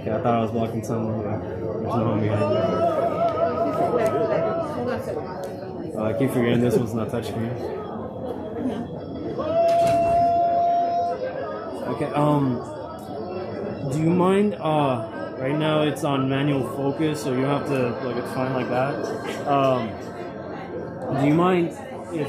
Okay, I thought I was blocking someone, but there's no one behind me. I keep forgetting this one's not touchscreen. Okay, do you mind, right now it's on manual focus, so you have to, like, it's fine like that. Do you mind if,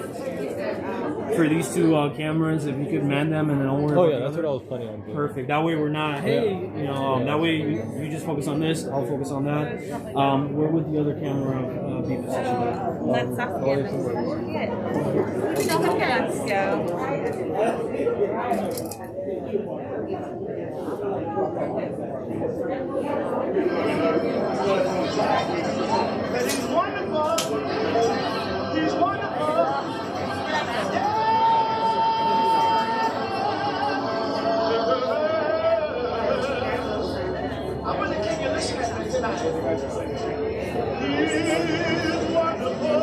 for these two cameras, if you could man them and then I'll worry about yeah, that's what I was planning on doing. Perfect. That way we're not, that way you just focus on this, I'll focus on that. Where would the other camera be positioned? Let's up here. Let's go. He's wonderful. He's wonderful. I want to get you listening to me tonight. He's wonderful.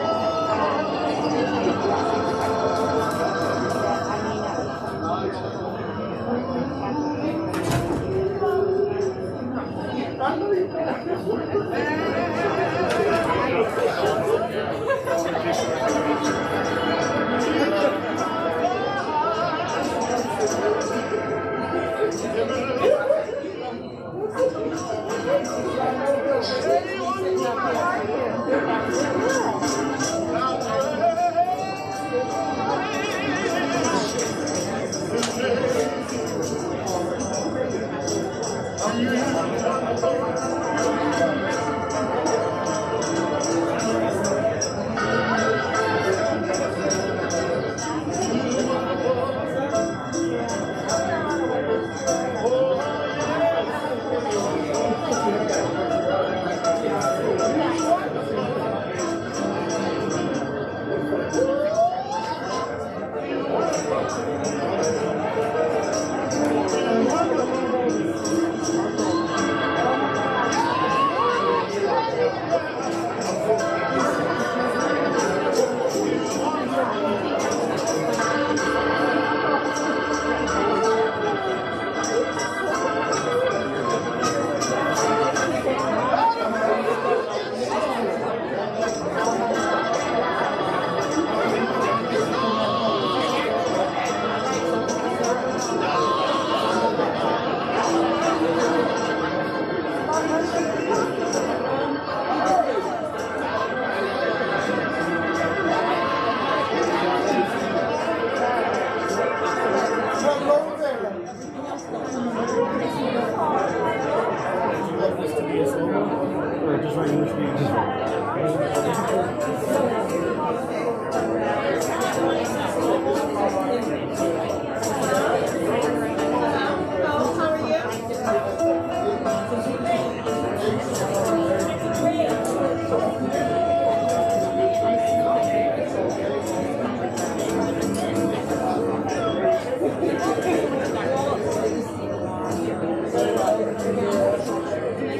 Or just regular speed? Just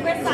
Questa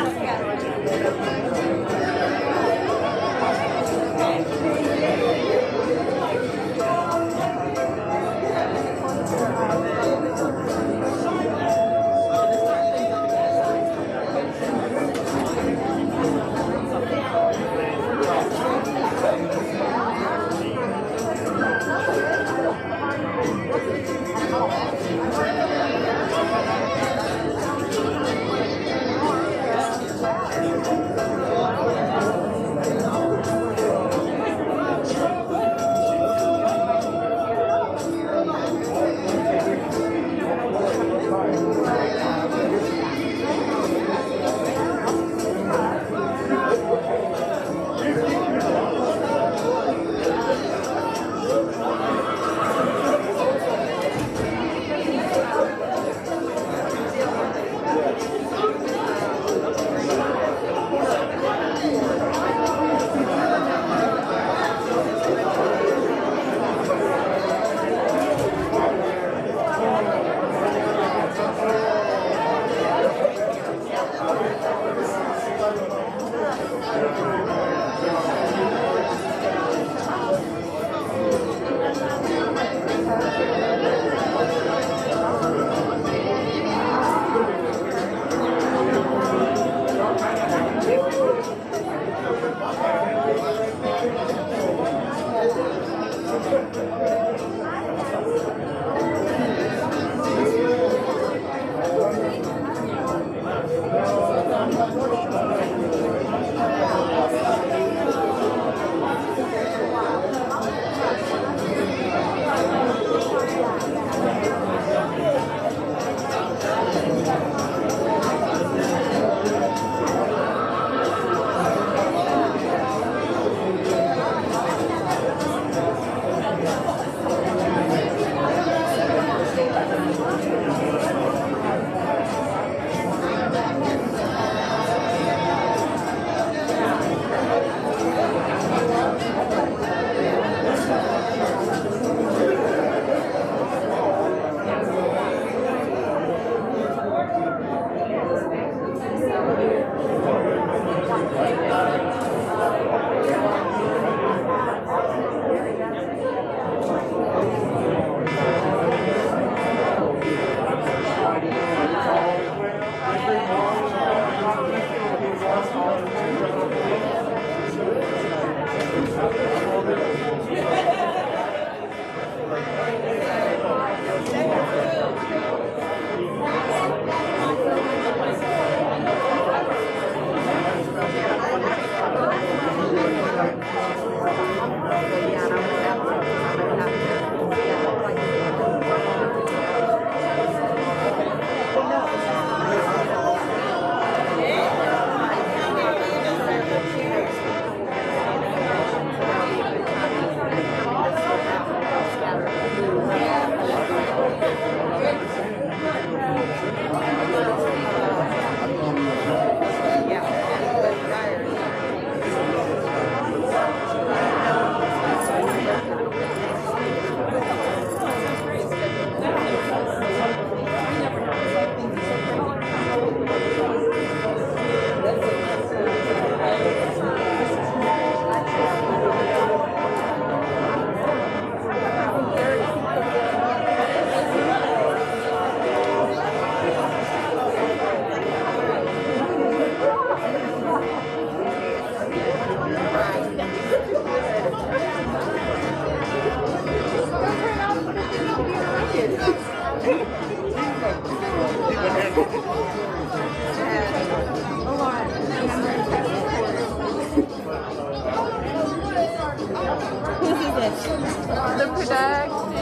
The production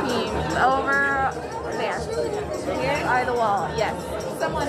team is over there. Here are the wall. Yes. Someone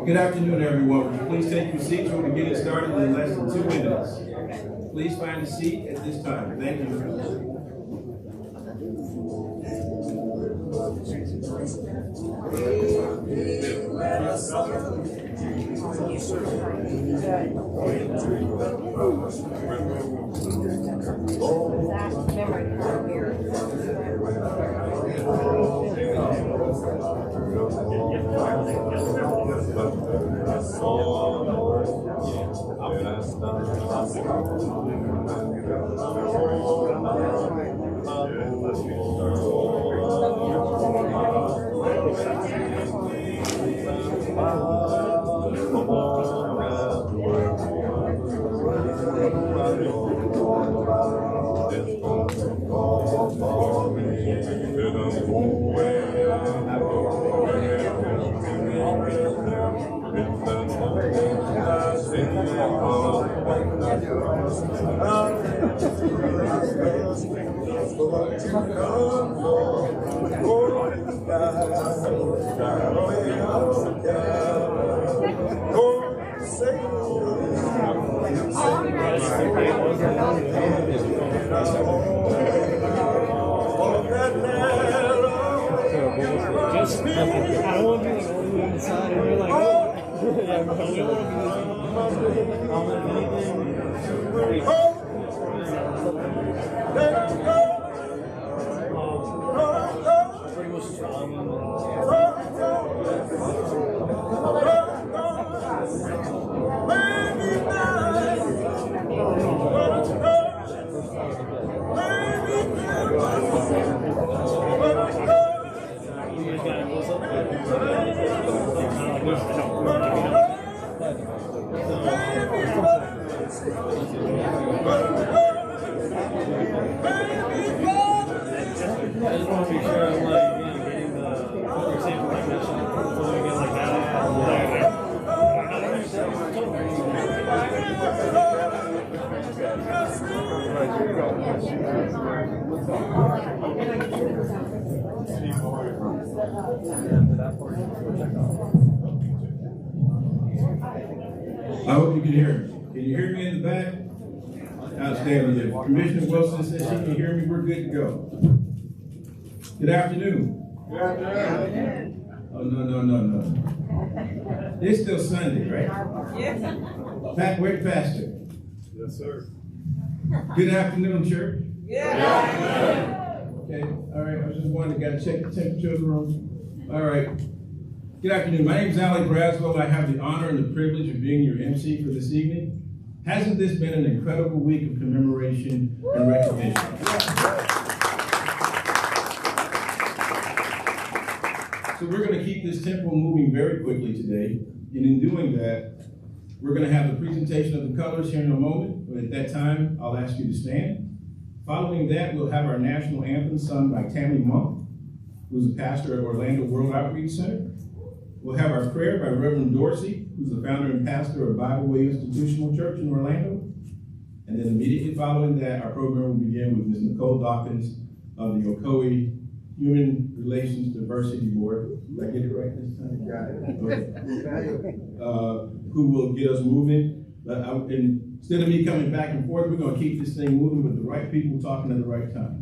Good afternoon, everyone. Please take your seats. We're going to get it started in less than 2 minutes. Please find a seat at this time. Thank you. Just, I don't want to be like all the way on the side and you're like, oh. Yeah, but we don't want to be pretty much just following I just want to be sure I'm like, getting the sample like that shit. So we get like that. I hope you can hear me. Can you hear me in the back? Outstanding. If Commissioner Wilson says she can hear me, we're good to go. Good afternoon. Good afternoon. Oh, no. It's still Sunday, right? Yes. Pat, where's Pastor? Yes, sir. Good afternoon, church. Yeah. Okay, all right. I was just wondering, got to check the temperature of the room. All right. Good afternoon. My name is Alec Braswell. I have the honor and the privilege of being your MC for this evening. Hasn't this been an incredible week of commemoration and recognition? So we're going to keep this tempo moving very quickly today. And in doing that, we're going to have the presentation of the colors here in a moment. But at that time, I'll ask you to stand. Following that, we'll have our national anthem sung by Tammy Monk, who's a pastor at Orlando World Outreach Center. We'll have our prayer by Reverend Dorsey, who's the founder and pastor of Bible Way Institutional Church in Orlando. And then immediately following that, our program will begin with Ms. Nicole Dawkins of the Ocoee Human Relations Diversity Board. Did I get it right this time? Got it. Okay. Who will get us moving. But instead of me coming back and forth, we're going to keep this thing moving with the right people talking at the right time.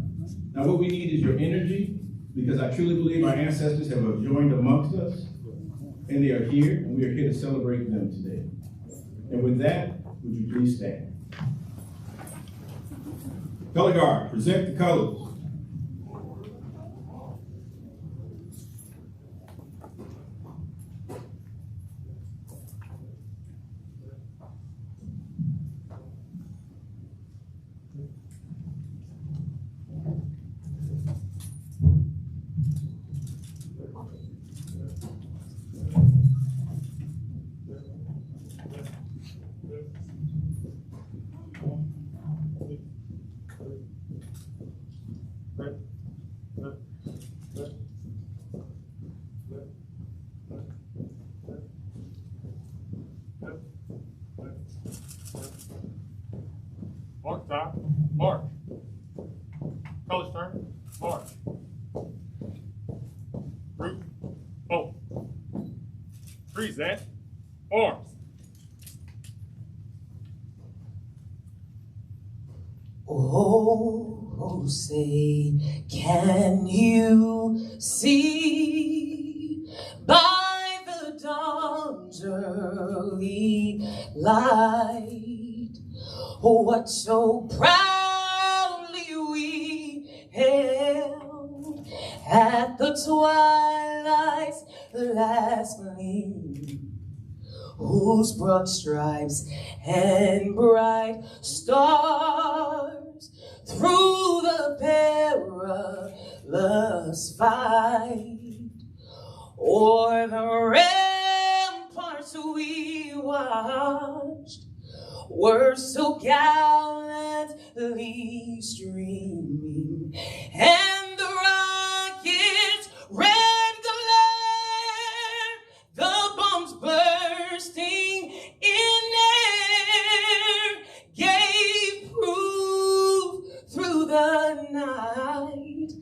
Now, what we need is your energy, because I truly believe our ancestors have joined amongst us. And they are here, and we are here to celebrate them today. And with that, would you please stand? Color guard, present the colors. Mark, stop. March. Colors turn. March. Group. Both. Present. Arms. Oh, Oh, say, can you see by the dawn's early light what so proudly we hailed at the twilight's last gleam, whose broad stripes and bright stars through the perilous fight o'er the ramparts we watched were so gallantly streaming, and the rockets' red glare, the bombs bursting in air, gave proof through the night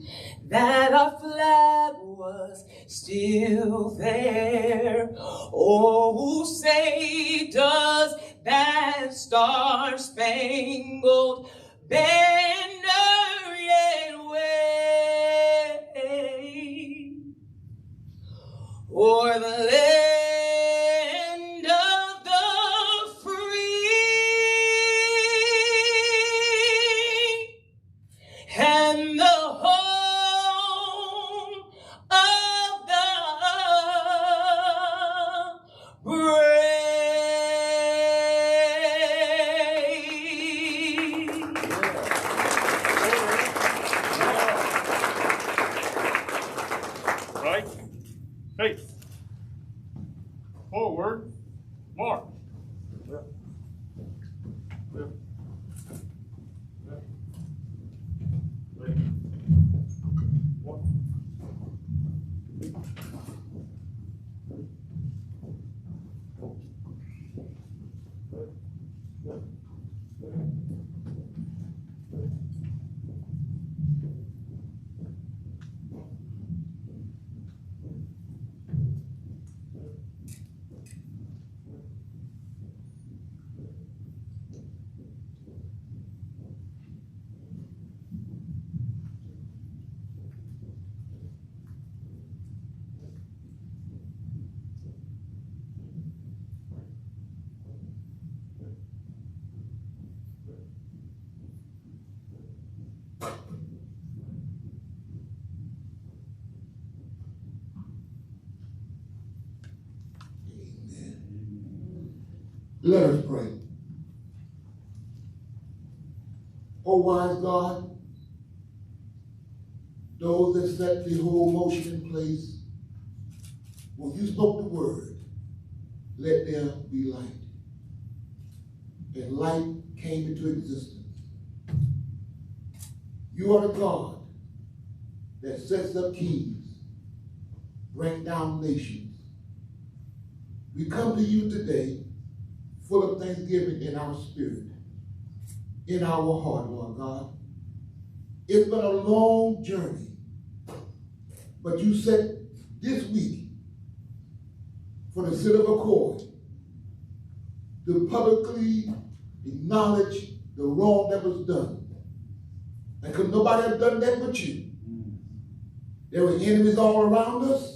that our flag was still there. Oh, say does that star-spangled banner yet wave o'er the land of the free and the home of the brave? Right, face, forward, march. Let us pray. O wise God, those that set the whole motion in place, when you spoke the word, let there be light. And light came into existence. You are the God that sets up kings, bring down nations. We come to you today full of thanksgiving in our spirit, in our heart, Lord God. It's been a long journey, but you set this week for the silver cord to publicly acknowledge the wrong that was done. And because nobody had done that but you. There were enemies all around us.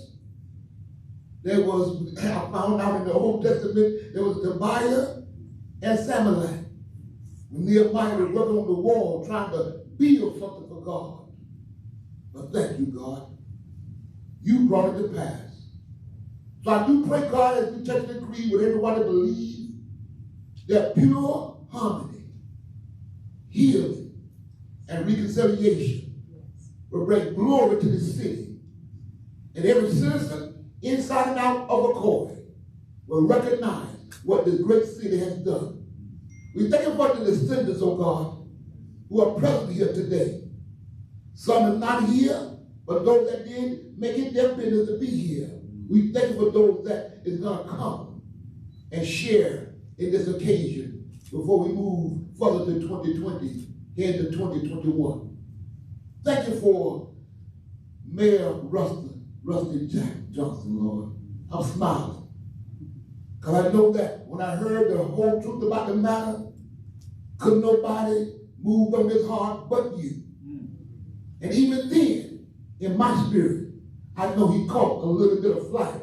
There was, I found out in the Old Testament, there was Tobiah and Sanballat. When Nehemiah was working on the wall trying to build something for God. But thank you, God. You brought it to pass. So I do pray, God, as we touch and agree with everybody believe that pure harmony, healing, and reconciliation will bring glory to the city. And every citizen inside and out of Accord will recognize what this great city has done. We thank you for the descendants, oh God, who are present here today. Some are not here, but those that did make it their business to be here. We thank you for those that is going to come and share in this occasion before we move further to 2020 into 2021. Thank you for Mayor Rusty Jack Johnson, Lord. I'm smiling. Because I know that when I heard the whole truth about the matter, couldn't nobody move on his heart but you. And even then, in my spirit, I know he caught a little bit of flight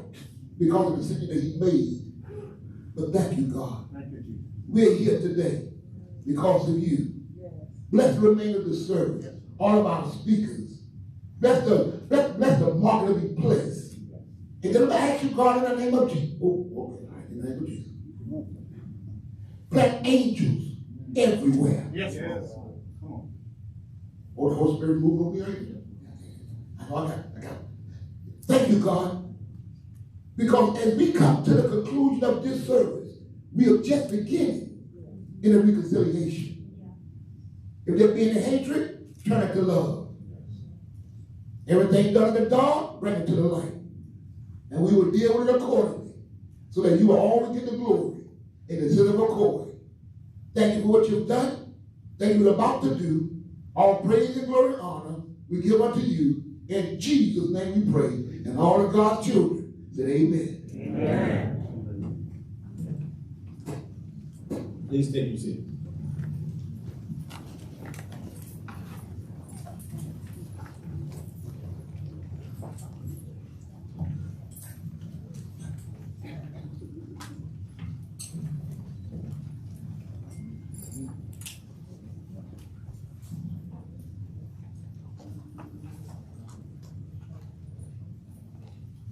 because of the decision that he made. But thank you, God. Thank you, Jesus. We're here today because of you. Bless the remainder of the service. All of our speakers. Bless the market of the place. And then I ask you, God, in the name of Jesus. Oh, okay, all right, in the name of Jesus. Plant angels everywhere. Yes. Come on. Oh, the Holy Spirit move on me right here. I know I got it. Thank you, God. Because as we come to the conclusion of this service, we are just beginning in a reconciliation. If there be any hatred, turn it to love. Everything done in the dark, bring it to the light. And we will deal with it accordingly, so that you will always get the glory in the center of accord. Thank you for what you've done. Thank you for what you're about to do. All praise and glory and honor we give unto you. In Jesus' name we pray. And all of God's children said amen. Amen. Please take your seat.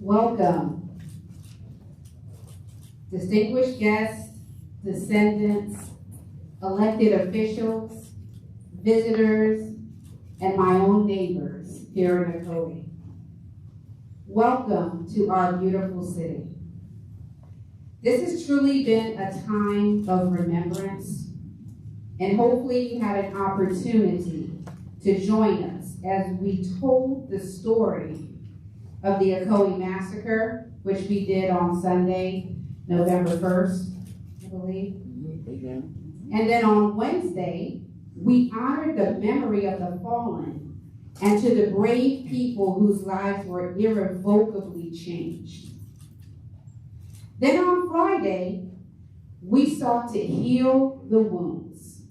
Welcome, distinguished guests, descendants, elected officials, visitors, and my own neighbors here in Ocoee. Welcome to our beautiful city. This has truly been a time of remembrance, and hopefully you had an opportunity to join us as we told the story of the Ocoee Massacre, which we did on Sunday, November 1st, I believe. And then on Wednesday, we honored the memory of the fallen and to the brave people whose lives were irrevocably changed. Then on Friday, we sought to heal the wounds.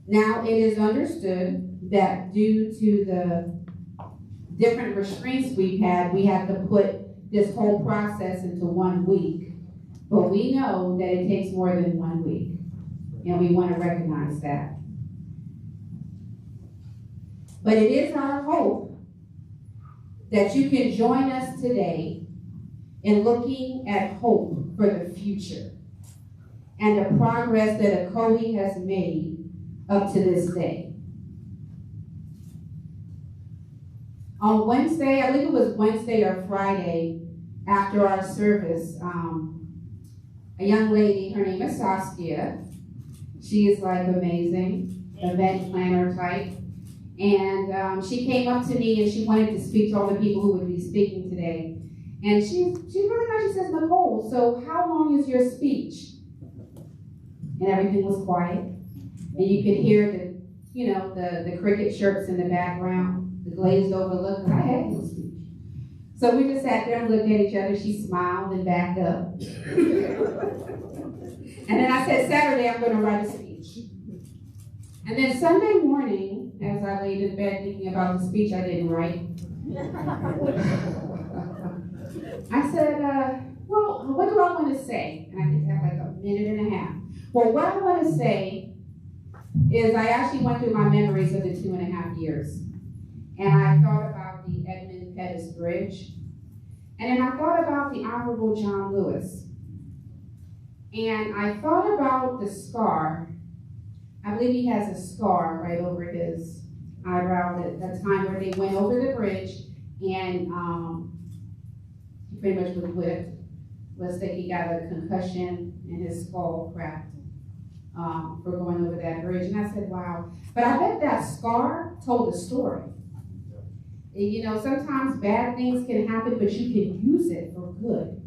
Now, it is understood that due to the different restraints we've had, we have to put this whole process into 1 week. But we know that it takes more than 1 week, and we want to recognize that. But it is our hope that you can join us today in looking at hope for the future and the progress that Ocoee has made up to this day. On Wednesday, I believe it was Wednesday or Friday, after our service, a young lady, her name is Saskia. She is like amazing, event planner type. And she came up to me and she wanted to speak to all the people who would be speaking today. And she's really nice. She says, Nicole, so how long is your speech? And everything was quiet. And you could hear the cricket chirps in the background. The glazed over look, because I had no speech. So we just sat there and looked at each other. She smiled and backed up. And then I said, Saturday, I'm going to write a speech. And then Sunday morning, as I laid in bed thinking about the speech I didn't write, I said, well, what do I want to say? And I think I have like a minute and a half. Well, what I want to say is I actually went through my memories of the 2.5 years. And I thought about the Edmund Pettus Bridge. And then I thought about the Honorable John Lewis. And I thought about the scar. I believe he has a scar right over his eyebrow at the time where they went over the bridge and he pretty much was whipped. Let's say he got a concussion and his skull cracked for going over that bridge. And I said, wow. But I bet that scar told a story. You know, sometimes bad things can happen, but you can use it for good.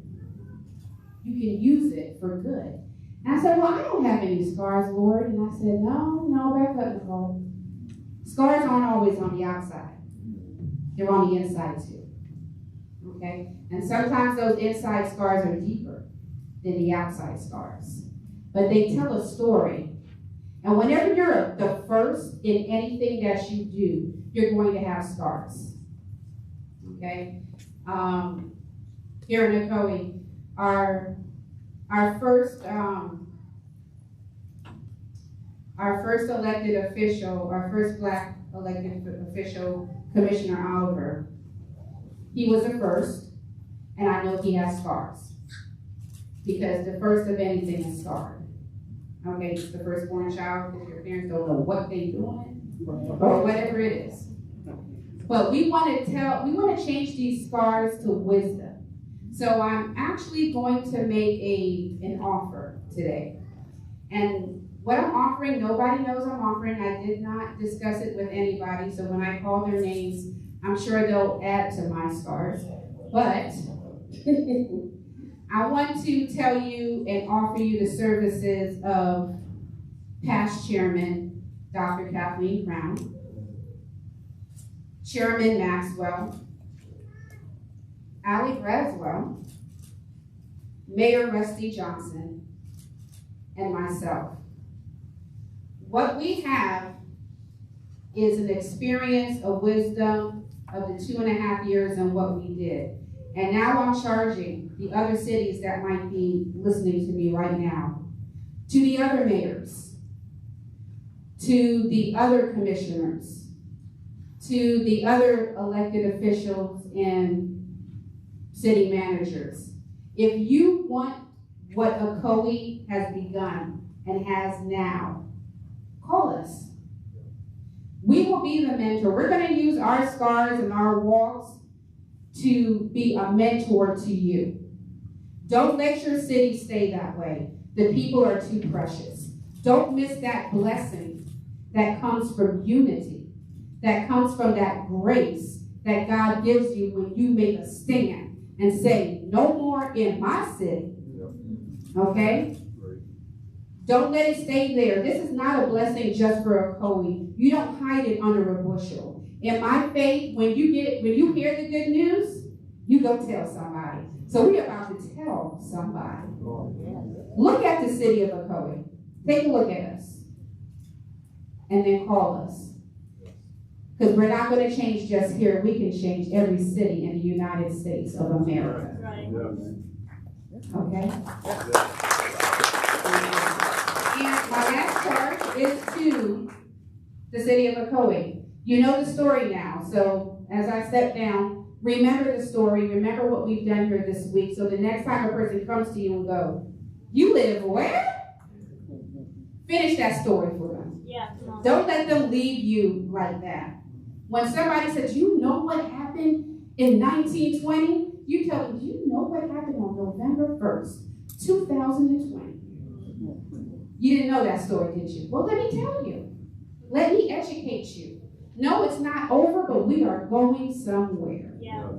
You can use it for good. And I said, well, I don't have any scars, Lord. And I said, no, back up, Nicole. Scars aren't always on the outside. They're on the inside too. Okay? And sometimes those inside scars are deeper than the outside scars. But they tell a story. And whenever you're the first in anything that you do, you're going to have scars. Okay? Here in Ocoee, our first elected official, our first black elected official, Commissioner Oliver, he was the first, and I know he has scars. Because the first of anything is scarred. Okay, it's the firstborn child because your parents don't know what they're doing or whatever it is. But we want to change these scars to wisdom. So I'm actually going to make an offer today. And what I'm offering, nobody knows I'm offering. I did not discuss it with anybody. So when I call their names, I'm sure they'll add to my scars. But I want to tell you and offer you the services of past chairman, Dr. Kathleen Brown, Chairman Maxwell, Allie Braswell, Mayor Rusty Johnson, and myself. What we have is an experience, a wisdom of the 2.5 years and what we did. And now I'm charging the other cities that might be listening to me right now, to the other mayors, to the other commissioners, to the other elected officials and city managers. If you want what Ocoee has begun and has now, call us. We will be the mentor. We're going to use our scars and our walks to be a mentor to you. Don't let your city stay that way. The people are too precious. Don't miss that blessing that comes from unity, that comes from that grace that God gives you when you make a stand and say, no more in my city. Okay? Don't let it stay there. This is not a blessing just for Ocoee. You don't hide it under a bushel. In my faith, when you hear the good news, you go tell somebody. So we're about to tell somebody. Look at the city of Ocoee. Take a look at us. And then call us. Because we're not going to change just here. We can change every city in the United States of America. Okay? And my last charge is to the city of Ocoee. You know the story now. So as I step down, remember the story. Remember what we've done here this week. So the next time a person comes to you and go, you live where? Finish that story for them. Yeah. Don't let them leave you like that. When somebody says, you know what happened in 1920? You tell them, do you know what happened on November 1st, 2020? You didn't know that story, did you? Well, let me tell you. Let me educate you. No, it's not over, but we are going somewhere. Yeah.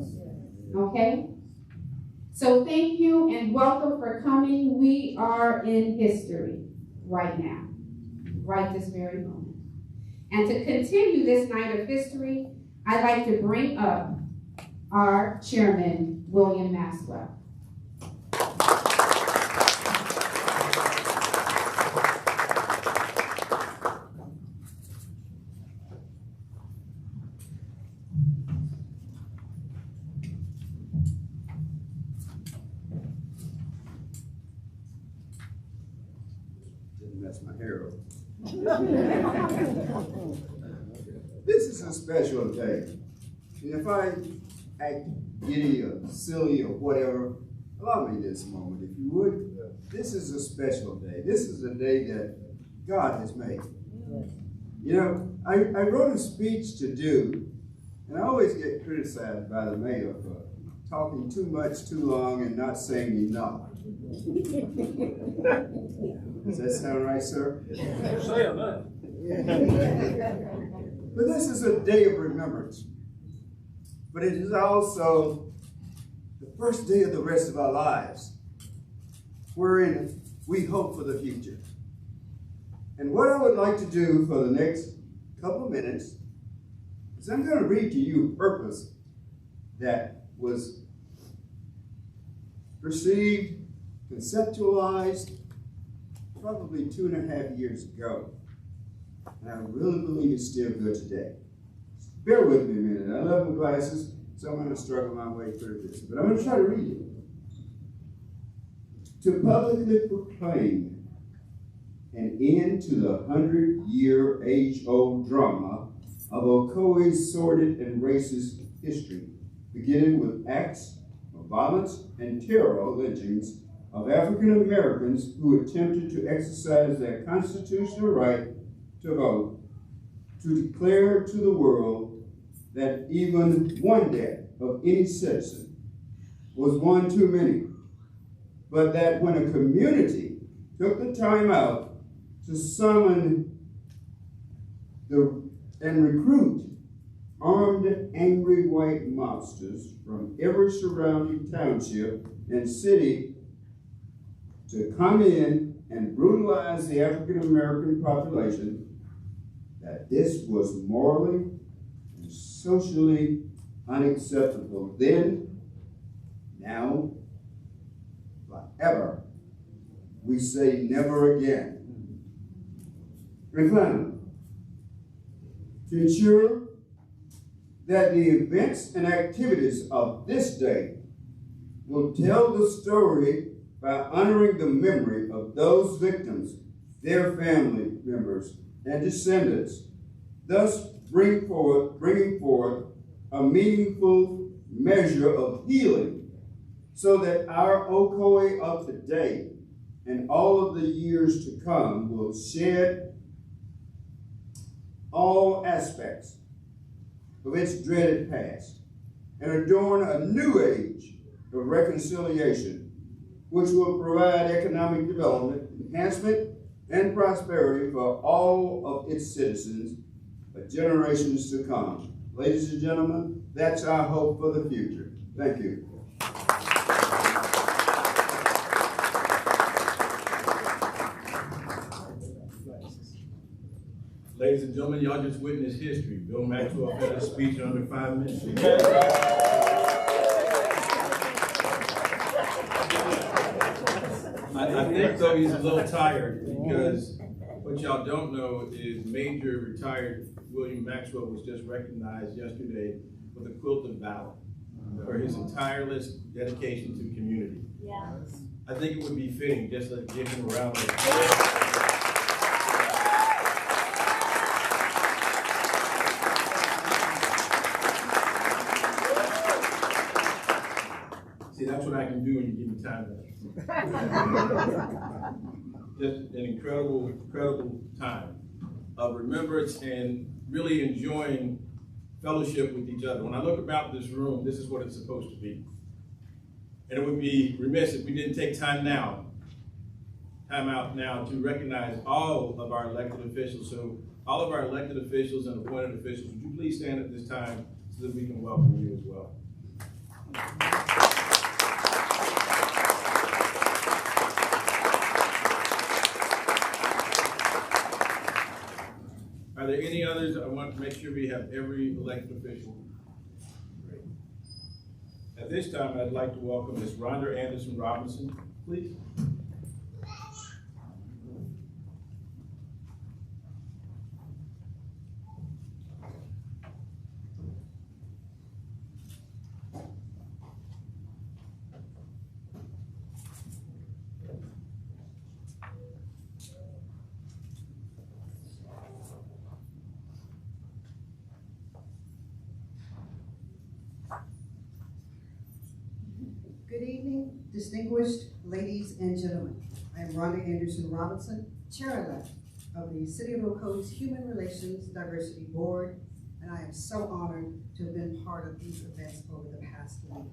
Okay? So thank you and welcome for coming. We are in history right now, right this very moment. And to continue this night of history, I'd like to bring up our chairman, William Maxwell. Didn't mess my hair up. This is a special day. And if I act giddy or silly or whatever, allow me this moment, if you would. This is a special day. This is a day that God has made. You know, I wrote a speech to do, and I always get criticized by the mayor for talking too much, too long, and not saying enough. Does that sound right, sir? Say that. But this is a day of remembrance. But it is also the first day of the rest of our lives, wherein we hope for the future. And what I would like to do for the next couple of minutes is I'm going to read to you a purpose that was perceived, conceptualized, probably 2.5 years ago. And I really believe it's still good today. Bear with me a minute. I love my glasses, so I'm going to struggle my way through this. But I'm going to try to read it. To publicly proclaim an end to the 100-year age-old drama of Ocoee's sordid and racist history, beginning with acts of violence and terror lynchings of African Americans who attempted to exercise their constitutional right to vote, to declare to the world that even one death of any citizen was one too many, but that when a community took the time out to summon and recruit armed, angry white mobsters from every surrounding township and city to come in and brutalize the African American population, that this was morally and socially unacceptable then, now, forever. We say never again. And finally, to ensure that the events and activities of this day will tell the story by honoring the memory of those victims, their family members, and descendants, thus bringing forth a meaningful measure of healing so that our Ocoee of today and all of the years to come will shed all aspects of its dreaded past and adorn a new age of reconciliation, which will provide economic development, enhancement, and prosperity for all of its citizens for generations to come. Ladies and gentlemen, that's our hope for the future. Thank you. Ladies and gentlemen, y'all just witnessed history. Bill Maxwell had a speech in under 5 minutes. I think, though, he's a little tired because what y'all don't know is Major retired William Maxwell was just recognized yesterday with a Quilted Valor for his tireless dedication to the community. Yeah. I think it would be fitting just to give him a round of applause. See, that's what I can do when you give me time. Just an incredible time of remembrance and really enjoying fellowship with each other. When I look about this room, this is what it's supposed to be. And it would be remiss if we didn't take time out now to recognize all of our elected officials. So all of our elected officials and appointed officials, would you please stand at this time so that we can welcome you as well. Are there any others? I want to make sure we have every elected official. Great. At this time, I'd like to welcome Ms. Rhonda Anderson Robinson, please. Good evening, distinguished ladies and gentlemen. I am Rhonda Anderson Robinson, Chair-elect of the City of Ocoee's Human Relations Diversity Board, and I am so honored to have been part of these events over the past week.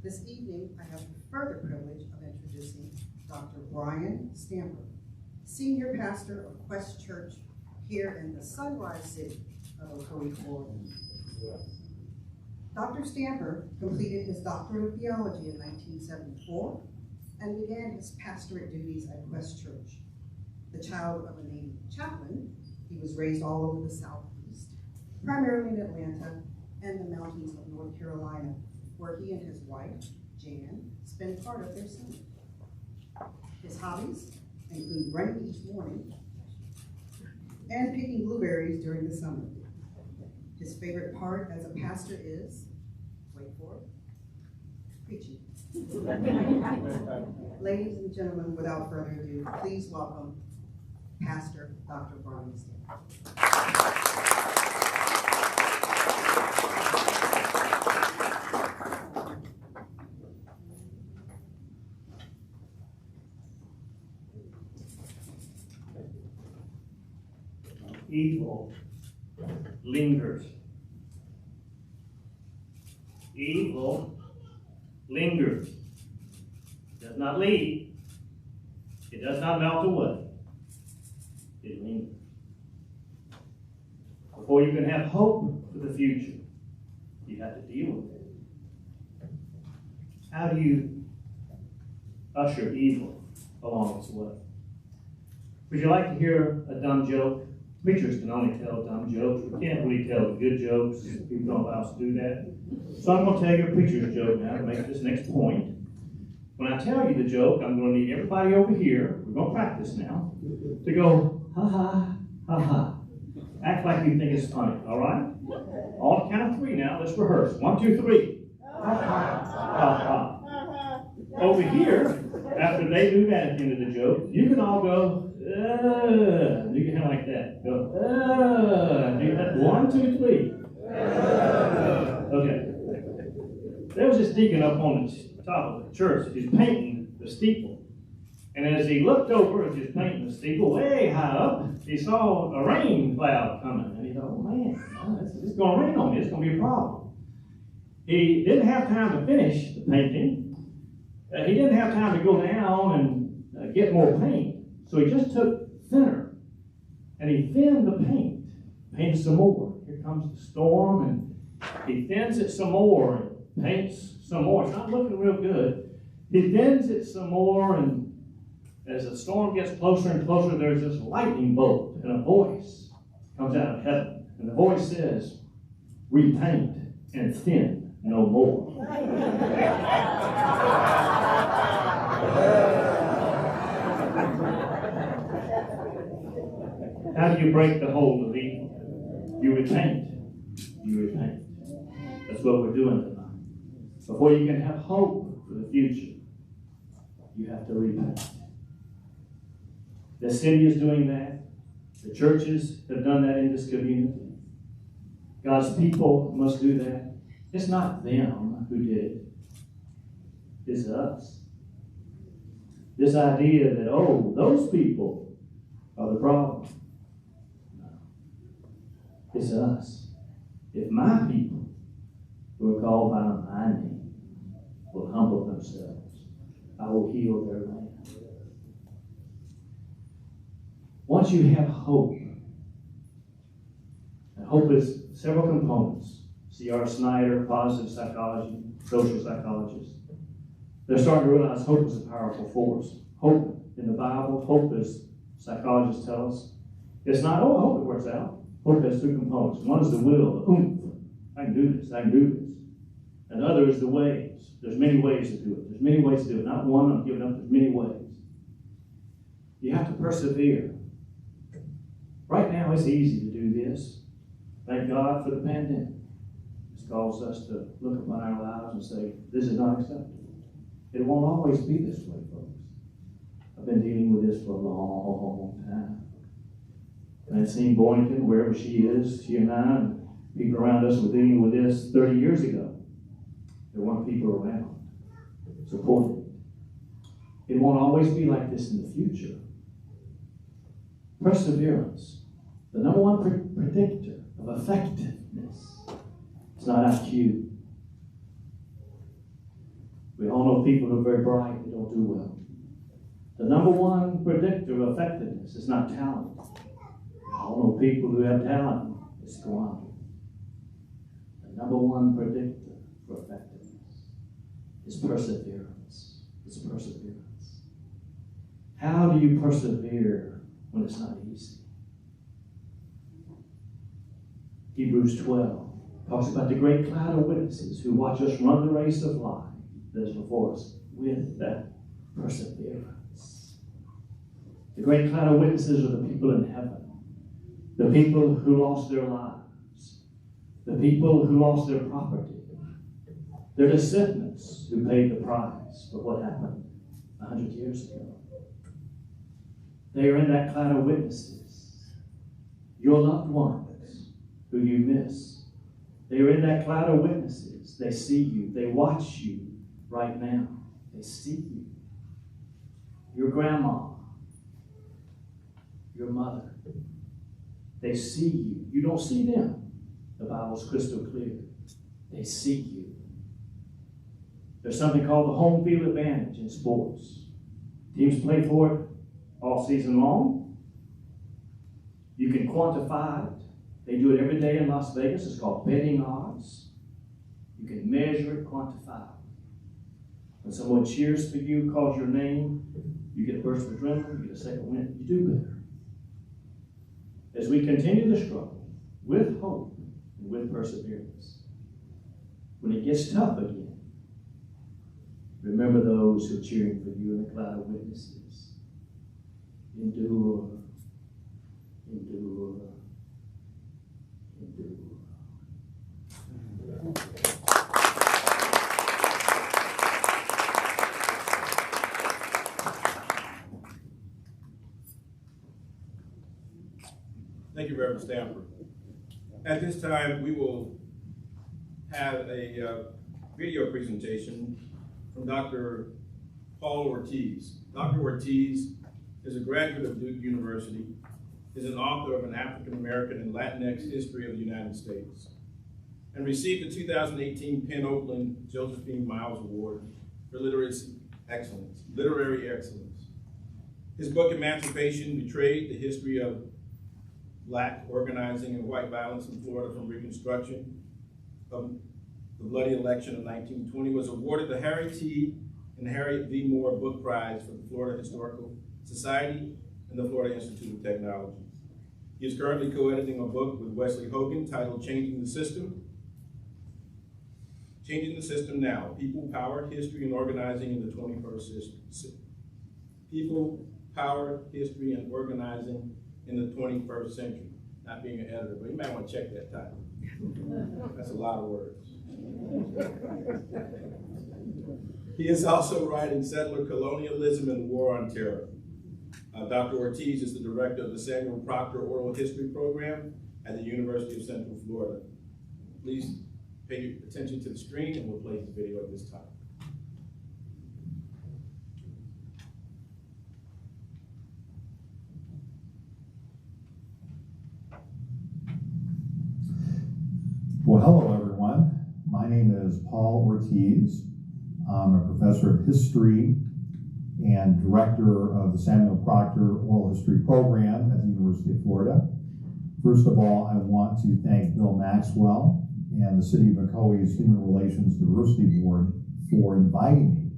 This evening, I have the further privilege of introducing Dr. Brian Stamper, Senior Pastor of Quest Church here in the Sunrise City of Ocoee, Oregon. Dr. Stamper completed his Doctorate of Theology in 1974 and began his pastorate duties at Quest Church. The child of a named chaplain, he was raised all over the Southeast, primarily in Atlanta and the mountains of North Carolina, where he and his wife, Jan, spend part of their summer. His hobbies include running each morning, and picking blueberries during the summer. His favorite part as a pastor is, wait for it, preaching. Ladies and gentlemen, without further ado, please welcome Pastor Dr. Brian Stan. Evil lingers. Evil lingers. It does not leave. It does not melt away. It lingers. Before you can have hope for the future, you have to deal with it. How do you usher evil along its way? Would you like to hear a dumb joke? Preachers can only tell dumb jokes. We can't really tell good jokes. People don't allow us to do that. So I'm going to tell you a preacher's joke now to make this next point. When I tell you the joke, I'm going to need everybody over here, we're going to practice now, to go, ha ha, ha ha. Act like you think it's funny, all right? On the count of 3 now, let's rehearse. 1, 2, 3. Ha ha, ha ha. Over here, after they do that at the end of the joke, you can all go, do your hand like that. Go, do that. 1, 2, 3. Okay. There was this deacon up on the top of the church. He's painting the steeple. And as he looked over as he was painting the steeple, way high up, he saw a rain cloud coming. And he thought, oh man, it's going to rain on me. It's going to be a problem. He didn't have time to finish the painting. He didn't have time to go down and get more paint. So he just took thinner. And he thinned the paint. Painted some more. Here comes the storm. And he thins it some more and paints some more. It's not looking real good. He thins it some more, and as the storm gets closer and closer, there's this lightning bolt, and a voice comes out of heaven. And the voice says, repaint and thin no more. How do you break the hold of evil? You repaint. You repaint. That's what we're doing tonight. Before you can have hope for the future, you have to repaint. The city is doing that. The churches have done that in this community. God's people must do that. It's not them who did it. It's us. This idea that, oh, those people are the problem. No. It's us. If my people, who are called by my name, will humble themselves, I will heal their land. Once you have hope, and hope is several components. C.R. Snyder, positive psychology, social psychologist. They're starting to realize hope is a powerful force. Hope in the Bible, hope, as psychologists tell us, it's not, oh, I hope it works out. Hope has 2 components. One is the will, the oomph. I can do this, I can do this. And the other is the ways. There's many ways to do it. There's many ways to do it. Not one, I'm giving up, there's many ways. You have to persevere. Right now, it's easy to do this. Thank God for the pandemic. It's caused us to look upon our lives and say, this is not acceptable. It won't always be this way, folks. I've been dealing with this for a long time. Francine Boynton, wherever she is, she and I, and people around us were dealing with this 30 years ago. There weren't people around supporting it. It won't always be like this in the future. Perseverance, the number one predictor of effectiveness. It's not IQ. We all know people who are very bright and don't do well. The number one predictor of effectiveness is not talent. We all know people who have talent. It's squandered. The number one predictor for effectiveness is perseverance. It's perseverance. How do you persevere when it's not easy? Hebrews 12 talks about the great cloud of witnesses who watch us run the race of life that is before us with that perseverance. The great cloud of witnesses are the people in heaven the people who lost their lives, the people who lost their property, their descendants who paid the price for what happened 100 years ago. They are in that cloud of witnesses. Your loved ones who you miss. They are in that cloud of witnesses. They see you. They watch you right now. They see you. Your grandma. Your mother. They see you. You don't see them. The Bible's crystal clear. They see you. There's something called the home field advantage in sports. Teams play for it all season long. You can quantify it. They do it every day in Las Vegas. It's called betting odds. You can measure it, quantify it. When someone cheers for you, calls your name, you get a burst of adrenaline, you get a second win, you do better. As we continue the struggle with hope and with perseverance, when it gets tough again, remember those who are cheering for you in the cloud of witnesses. Endure, endure, endure. Thank you, Reverend Stanford. At this time, we will have a video presentation from Dr. Paul Ortiz. Dr. Ortiz is a graduate of Duke University, is an author of an African American and Latinx history of the United States, and received the 2018 Penn Oakland Josephine Miles Award for literary excellence. His book, Emancipation, betrayed the history of Black organizing and white violence in Florida from Reconstruction of the bloody election of 1920, was awarded the Harry T. and Harriet V. Moore Book Prize for the Florida Historical Society and the Florida Institute of Technology. He is currently co-editing a book with Wesley Hogan titled Changing the System Now, People, Power, History, and Organizing in the 21st Century. People, Power, History, and Organizing in the 21st Century. Not being an editor, but you might want to check that title. That's a lot of words. He is also writing Settler Colonialism and the War on Terror. Dr. Ortiz is the director of the Samuel Proctor Oral History Program at the University of Central Florida. Please pay attention to the screen and we'll play the video at this time. Well, hello everyone. My name is Paul Ortiz. I'm a professor of history and director of the Samuel Proctor Oral History Program at the University of Florida. First of all, I want to thank Bill Maxwell and the City of Ocoee's Human Relations Diversity Board for inviting me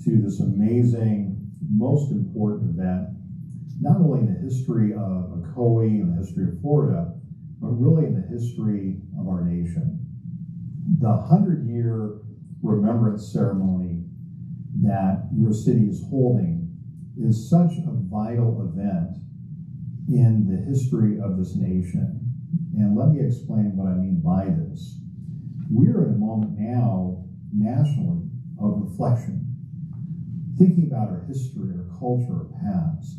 to this amazing, most important event, not only in the history of Ocoee and the history of Florida, but really in the history of our nation. The 100-year remembrance ceremony that your city is holding is such a vital event in the history of this nation. And let me explain what I mean by this. We're in a moment now, nationally, of reflection, thinking about our history, our culture, our past,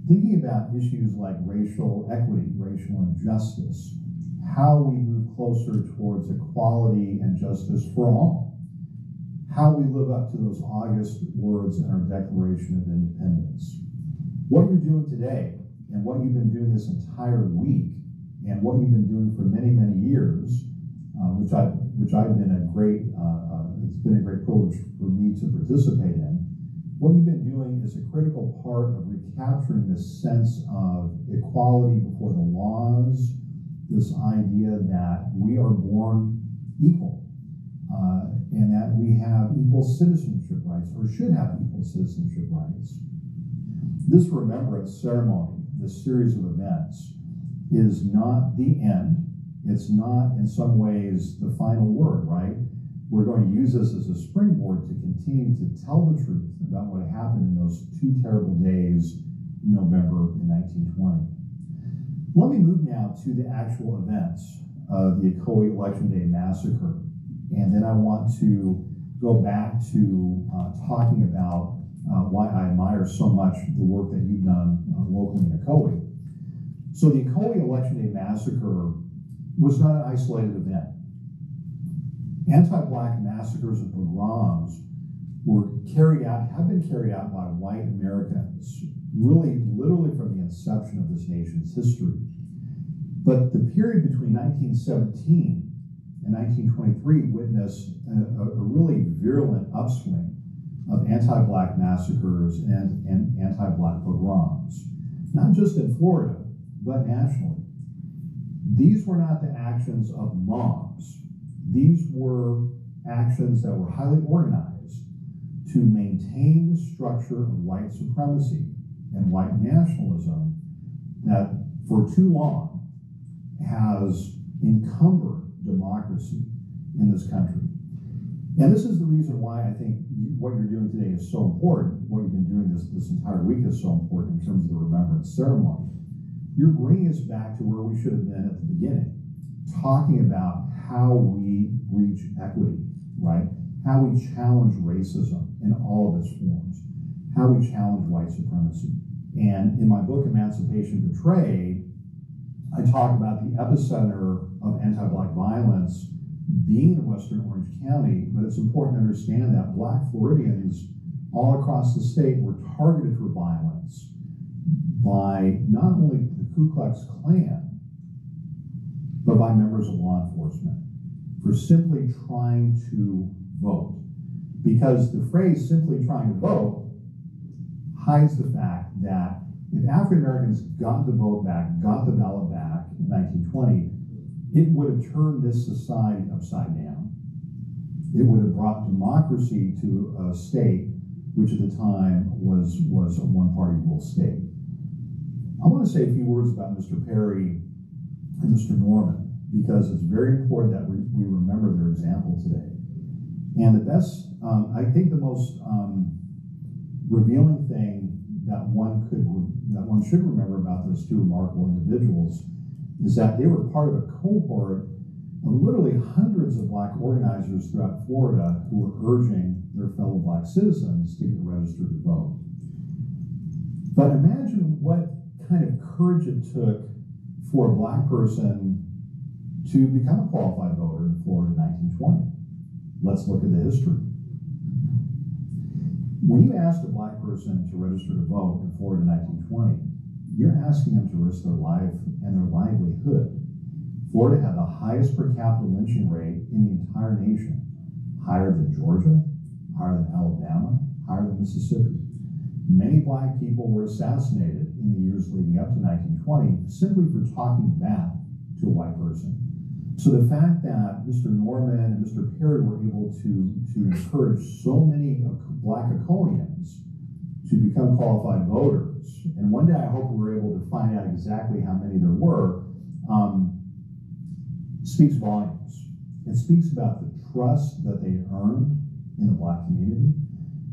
thinking about issues like racial equity, racial injustice, how we move closer towards equality and justice for all, how we live up to those August words in our Declaration of Independence. What you're doing today and what you've been doing this entire week and what you've been doing for many, many years, which I've been it's been a great privilege for me to participate in. What you've been doing is a critical part of recapturing this sense of equality before the laws, this idea that we are born equal, and that we have equal citizenship rights, or should have equal citizenship rights. This remembrance ceremony, this series of events, is not the end. It's not, in some ways, the final word, right? We're going to use this as a springboard to continue to tell the truth about what happened in those 2 terrible days in November in 1920. Let me move now to the actual events of the Ocoee Election Day Massacre. And then I want to go back to talking about why I admire so much the work that you've done locally in Ocoee. So the Ocoee Election Day Massacre was not an isolated event. Anti-Black massacres and pogroms were carried out, have been carried out by white Americans, really literally from the inception of this nation's history. But the period between 1917 and 1923 witnessed a really virulent upswing of anti-Black massacres and anti-Black pogroms, not just in Florida, but nationally. These were not the actions of mobs. These were actions that were highly organized to maintain the structure of white supremacy and white nationalism that for too long has encumbered democracy in this country. And this is the reason why I think what you're doing today is so important. What you've been doing this entire week is so important in terms of the remembrance ceremony. You're bringing us back to where we should have been at the beginning, talking about how we reach equity, right? How we challenge racism in all of its forms, how we challenge white supremacy. And in my book, Emancipation Betrayed, I talk about the epicenter of anti-Black violence being in Western Orange County, but it's important to understand that Black Floridians all across the state were targeted for violence by not only the Ku Klux Klan, but by members of law enforcement for simply trying to vote. Because the phrase simply trying to vote hides the fact that if African Americans got the vote back, got the ballot back in 1920, it would have turned this society upside down. It would have brought democracy to a state which at the time was a one-party rule state. I want to say a few words about Mr. Perry and Mr. Norman, because it's very important that we remember their example today. And the best, I think the most revealing thing that one should remember about those two remarkable individuals is that they were part of a cohort of literally hundreds of Black organizers throughout Florida who were urging their fellow Black citizens to get registered to vote. But imagine what kind of courage it took for a Black person to become a qualified voter in Florida in 1920. Let's look at the history. When you asked a Black person to register to vote in Florida in 1920, you're asking them to risk their life and their livelihood. Florida had the highest per capita lynching rate in the entire nation, higher than Georgia, higher than Alabama, higher than Mississippi. Many Black people were assassinated in the years leading up to 1920 simply for talking back to a white person. So the fact that Mr. Norman and Mr. Perry were able to encourage so many Black Ocoeans to become qualified voters, and one day I hope we're able to find out exactly how many there were, speaks volumes. It speaks about the trust that they earned in the Black community.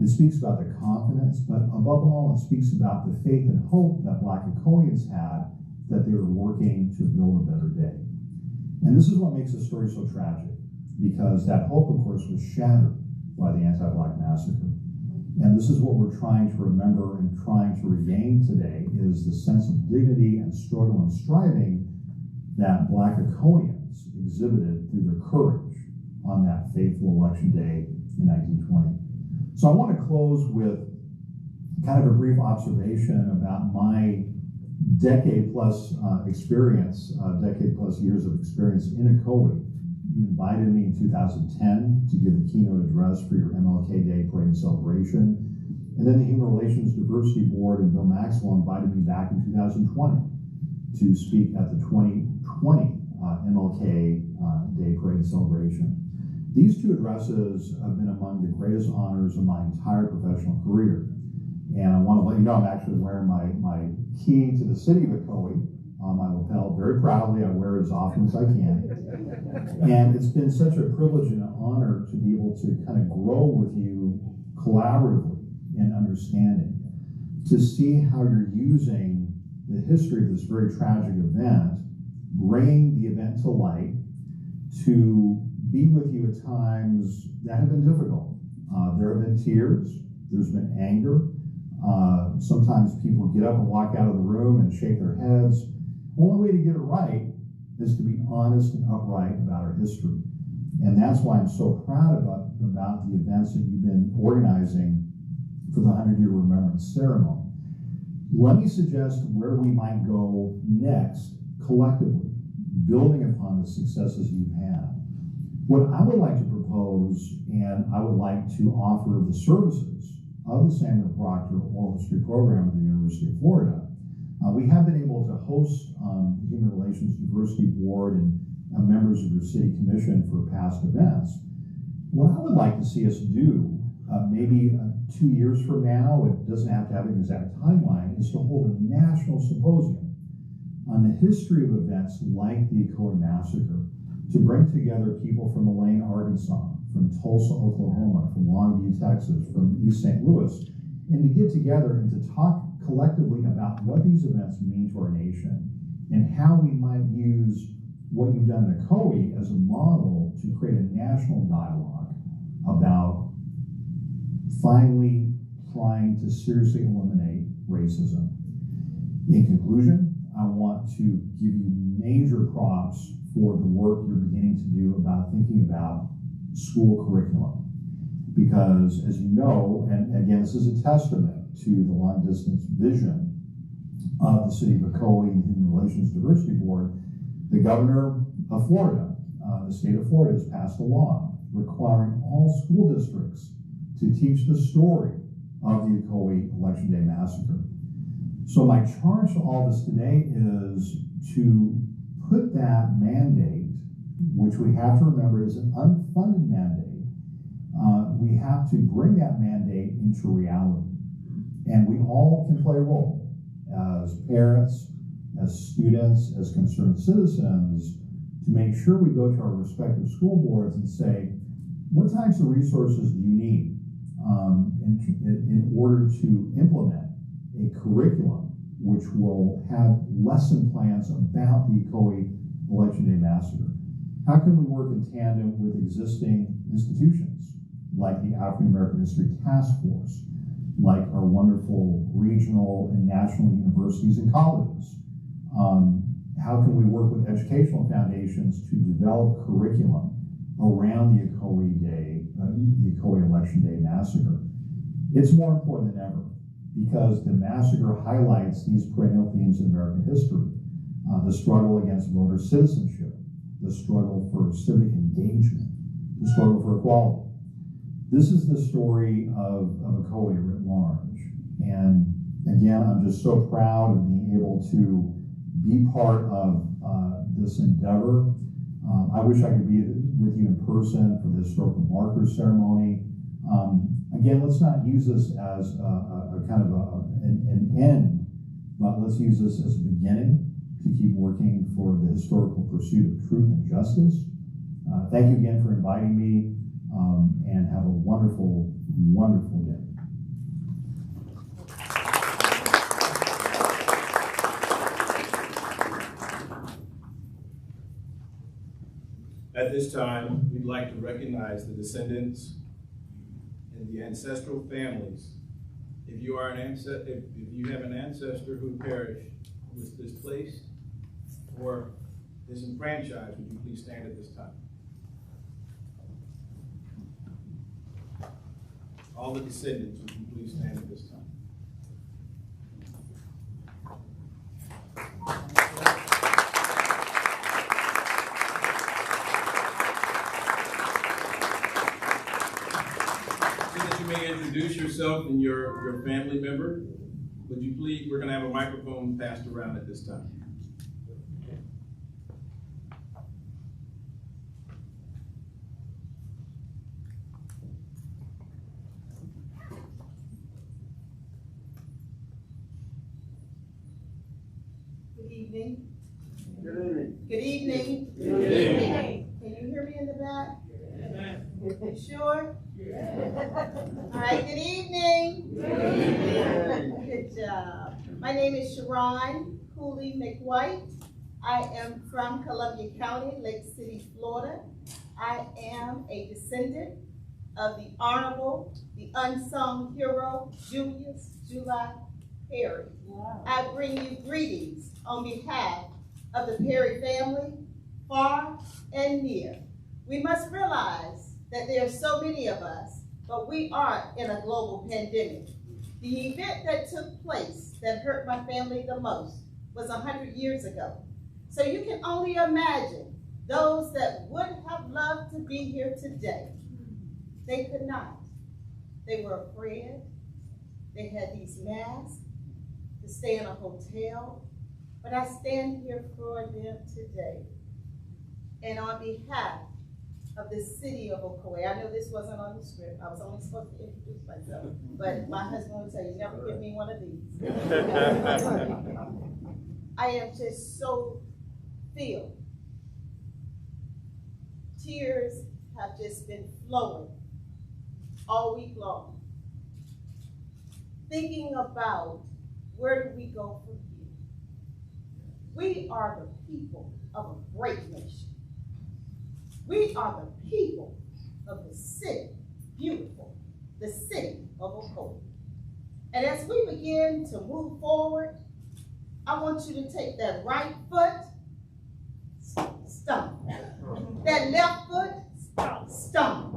It speaks about the confidence, but above all, it speaks about the faith and hope that Black Ocoeans had that they were working to build a better day. And this is what makes the story so tragic, because that hope, of course, was shattered by the anti-Black massacre. And this is what we're trying to remember and trying to regain today, is the sense of dignity and struggle and striving that Black Ocoeans exhibited through their courage on that fateful election day in 1920. So I want to close with kind of a brief observation about my decade-plus experience, decade-plus years of experience in Ocoee. You invited me in 2010 to give the keynote address for your MLK Day Parade and Celebration. And then the Human Relations Diversity Board and Bill Maxwell invited me back in 2020 to speak at the 2020 MLK Day Parade and Celebration. These two addresses have been among the greatest honors of my entire professional career. And I want to let you know I'm actually wearing my key to the city of Ocoee on my lapel. Very proudly, I wear it as often as I can. And it's been such a privilege and an honor to be able to kind of grow with you collaboratively in understanding, to see how you're using the history of this very tragic event, bringing the event to light, to be with you at times that have been difficult. There have been tears, there's been anger. Sometimes people get up and walk out of the room and shake their heads. The only way to get it right is to be honest and upright about our history. And that's why I'm so proud about the events that you've been organizing for the 100-year Remembrance Ceremony. Let me suggest where we might go next collectively, building upon the successes you've had. What I would like to propose, and I would like to offer the services of the Samuel Proctor Oral History Program at the University of Florida. We have been able to host the Human Relations Diversity Board and members of your city commission for past events. What I would like to see us do, maybe 2 years from now, it doesn't have to have an exact timeline, is to hold a national symposium on the history of events like the Ocoee Massacre, to bring together people from Elaine, Arkansas, from Tulsa, Oklahoma, from Longview, Texas, from East St. Louis, and to get together and to talk collectively about what these events mean to our nation and how we might use what you've done in Ocoee as a model to create a national dialogue about finally trying to seriously eliminate racism. In conclusion, I want to give you major props for the work you're beginning to do about thinking about school curriculum. Because as you know, and again, this is a testament to the long distance vision of the city of Ocoee and the Human Relations Diversity Board, the governor of Florida, the state of Florida, has passed a law requiring all school districts to teach the story of the Ocoee Election Day Massacre. So my charge to all of us today is to put that mandate, which we have to remember is an unfunded mandate, we have to bring that mandate into reality. And we all can play a role as parents, as students, as concerned citizens, to make sure we go to our respective school boards and say, what types of resources do you need in order to implement a curriculum which will have lesson plans about the Ocoee Election Day Massacre? How can we work in tandem with existing institutions like the African American History Task Force, like our wonderful regional and national universities and colleges? How can we work with educational foundations to develop curriculum around the Ocoee Day, the Ocoee Election Day Massacre? It's more important than ever because the massacre highlights these perennial themes in American history. The struggle against voter citizenship, the struggle for civic engagement, the struggle for equality. This is the story of Ocoee writ large. And again, I'm just so proud of being able to be part of this endeavor. I wish I could be with you in person for the historical markers ceremony. Again, let's not use this as a kind of an end, but let's use this as a beginning to keep working for the historical pursuit of truth and justice. Thank you again for inviting me, and have a wonderful, wonderful day. At this time, we'd like to recognize the descendants and the ancestral families. If you are if you have an ancestor who perished, was displaced, or disenfranchised, would you please stand at this time? All the descendants, would you please stand at this time? Introduce yourself and your family member. Would you please, we're going to have a microphone passed around at this time. Good evening. Good evening. Good evening. Good evening. Can you hear me in the back? You sure? All right, good evening. Good job. My name is Sharon. Cooley McWhite. I am from Columbia County, Lake City, Florida. I am a descendant of the Honorable, the unsung hero, Julius July Perry. Wow. I bring you greetings on behalf of the Perry family, far and near. We must realize that there are so many of us, but we are in a global pandemic. The event that took place that hurt my family the most was 100 years ago. So you can only imagine those that would have loved to be here today. They could not. They were afraid. They had these masks to stay in a hotel. But I stand here for them today. And on behalf of the city of Ocoee, I know this wasn't on the script. I was only supposed to introduce myself. But my husband would say, you never give me one of these. I am just so filled. Tears have just been flowing all week long. Thinking about where do we go from here? We are the people of a great nation. We are the people of the city, beautiful, the city of Ocoee. And as we begin to move forward, I want you to take that right foot, stomp. That left foot, stomp.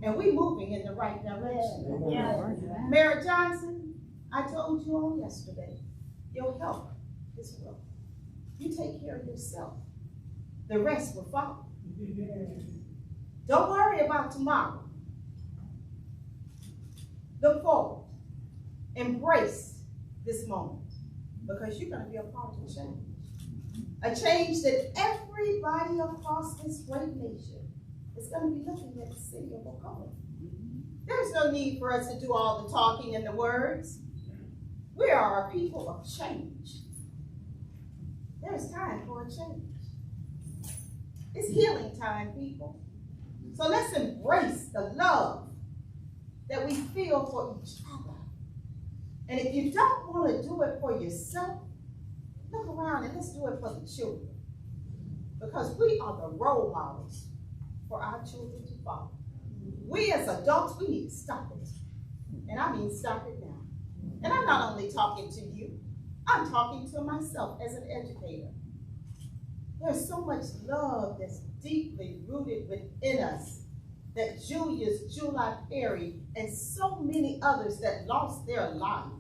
And we moving in the right direction. Yeah. Mayor Johnson, I told you on yesterday, your health is wealth. You take care of yourself. The rest will follow. Don't worry about tomorrow. Look forward. Embrace this moment because you're going to be a part of change. A change that everybody across this great nation is going to be looking at the city of Ocoee. There's no need for us to do all the talking and the words. We are a people of change. There's time for a change. It's healing time, people. So let's embrace the love that we feel for each other. And if you don't want to do it for yourself, look around and let's do it for the children. Because we are the role models for our children to follow. We as adults, we need to stop it. And I mean stop it now. And I'm not only talking to you, I'm talking to myself as an educator. There's so much love that's deeply rooted within us that Julius July Perry and so many others that lost their life,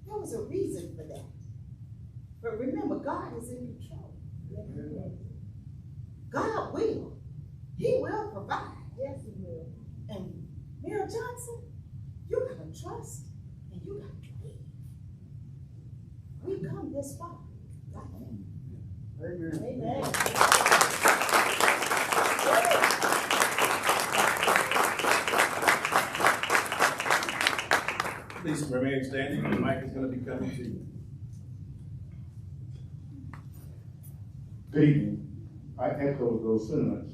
there was a reason for that. But remember, God is in control. God will. He will provide. Yes, he will. And Mayor Johnson, you gotta trust and you gotta believe. We come this far. Amen. Amen. Please remain standing. The mic is going to be coming to you. Good evening. I echo those sentiments.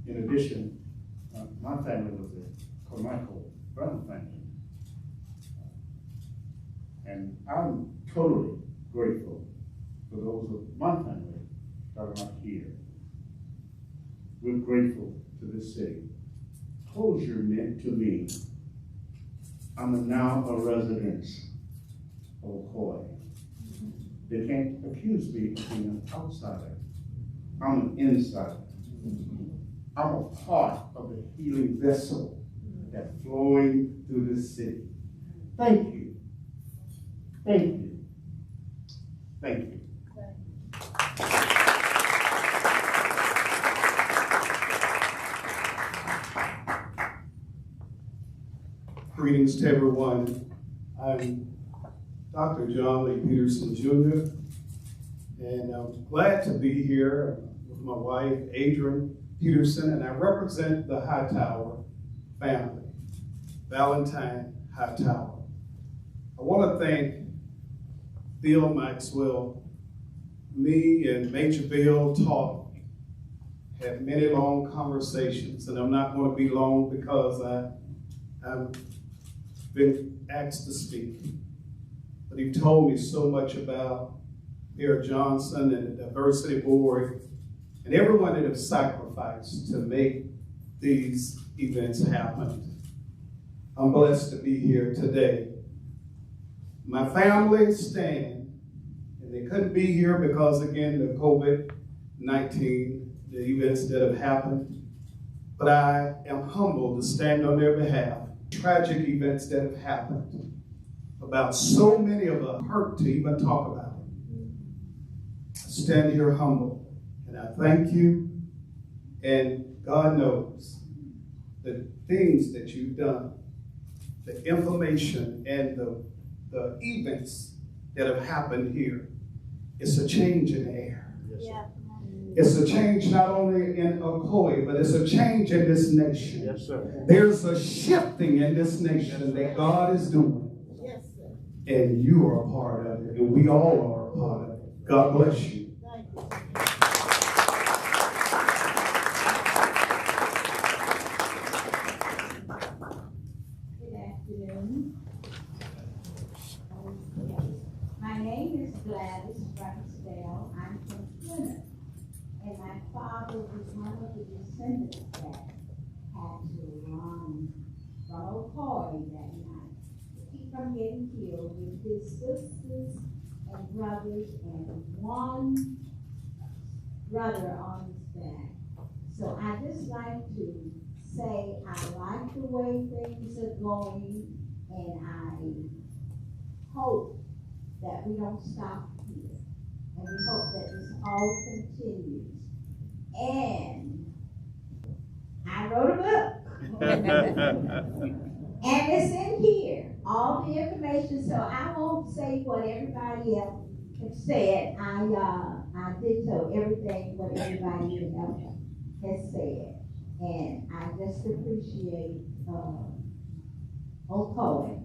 In addition, my family was a Carmichael Brown family. And I'm totally grateful for those of my family that are not here. We're grateful to this city. Closure meant to me, I'm now a resident of Ocoee. They can't accuse me of being an outsider. I'm an insider. I'm a part of the healing vessel that's flowing through this city. Thank you. Thank you. Thank you. Greetings to everyone. I'm Dr. John Lee Peterson Jr. and I'm glad to be here with my wife, Adrian Peterson, and I represent the Hightower family, Valentine Hightower. I want to thank Bill Maxwell. Me and Major Bill talked, had many long conversations, and I'm not going to be long because I've been asked to speak. but he told me so much about Mayor Johnson and the Diversity Board and everyone that have sacrificed to make these events happen. I'm blessed to be here today. My family stand, and they couldn't be here because, again, the COVID-19, the events that have happened. But I am humbled to stand on their behalf. Tragic events that have happened, about so many of us hurt to even talk about it. I stand here humble, and I thank you, and God knows the things that you've done, the information and the events that have happened here. It's a change in the air. Yeah. It's a change not only in Ocoee, but it's a change in this nation. Yes, sir. There's a shifting in this nation that God is doing. Yes, sir. And you are a part of it, and we all are a part of it. God bless you. Thank you. Good afternoon. My name is Gladys Franksdale. I'm from Plymouth. And my father was one of the descendants that had to run from Ocoee that night to keep from getting killed with his sisters and brothers and one brother on his back. So I just like to say I like the way things are going, and I hope that we don't stop here. And we hope that this all continues. And I wrote a book. And it's in here, all the information, so I won't say what everybody else has said. I ditto everything what everybody else has said. And I just appreciate Ocoee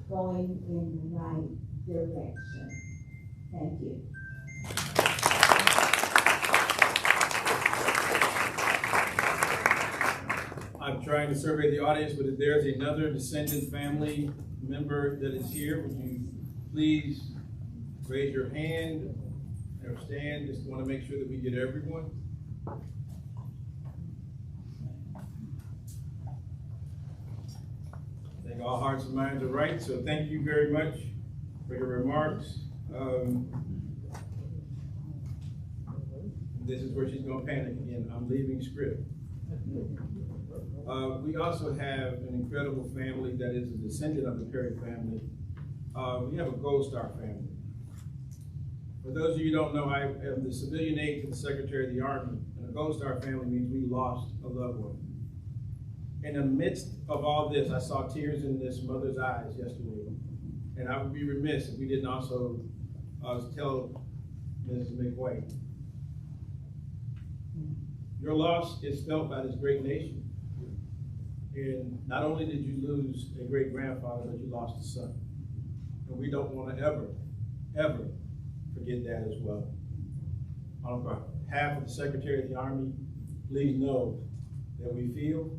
going in the right direction. Thank you. I'm trying to survey the audience, but if there's another descendant family member that is here, would you please raise your hand or stand? Just want to make sure that we get everyone. I think all hearts and minds are right, so thank you very much for your remarks. This is where she's going to panic again. I'm leaving script. We also have an incredible family that is a descendant of the Perry family. We have a Gold Star family. For those of you who don't know, I am the civilian aide to the Secretary of the Army, and a Gold Star family means we lost a loved one. In the midst of all this, I saw tears in this mother's eyes yesterday, and I would be remiss if we didn't also tell Mrs. McWhite, your loss is felt by this great nation. And not only did you lose a great grandfather, but you lost a son. And we don't want to ever, ever forget that as well. On behalf of the Secretary of the Army, please know that we feel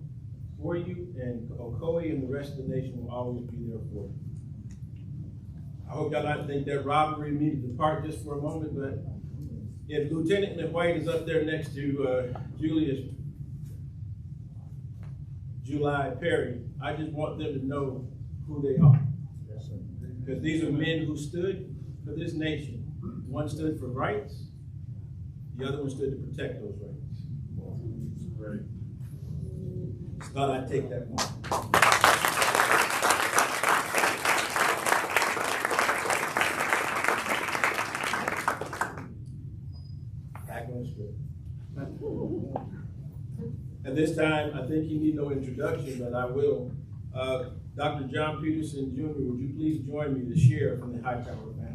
for you, and Ocoee and the rest of the nation will always be there for you. I hope y'all not think that robbery me to depart just for a moment, but if Lieutenant McWhite is up there next to July Perry, I just want them to know who they are. Yes, sir. Because these are men who stood for this nation. One stood for rights, the other one stood to protect those rights. Right. Just thought I'd take that moment. Back on the script. At this time, I think you need no introduction, but I will. Dr. John Peterson, Jr., would you please join me to share from the Hightower family?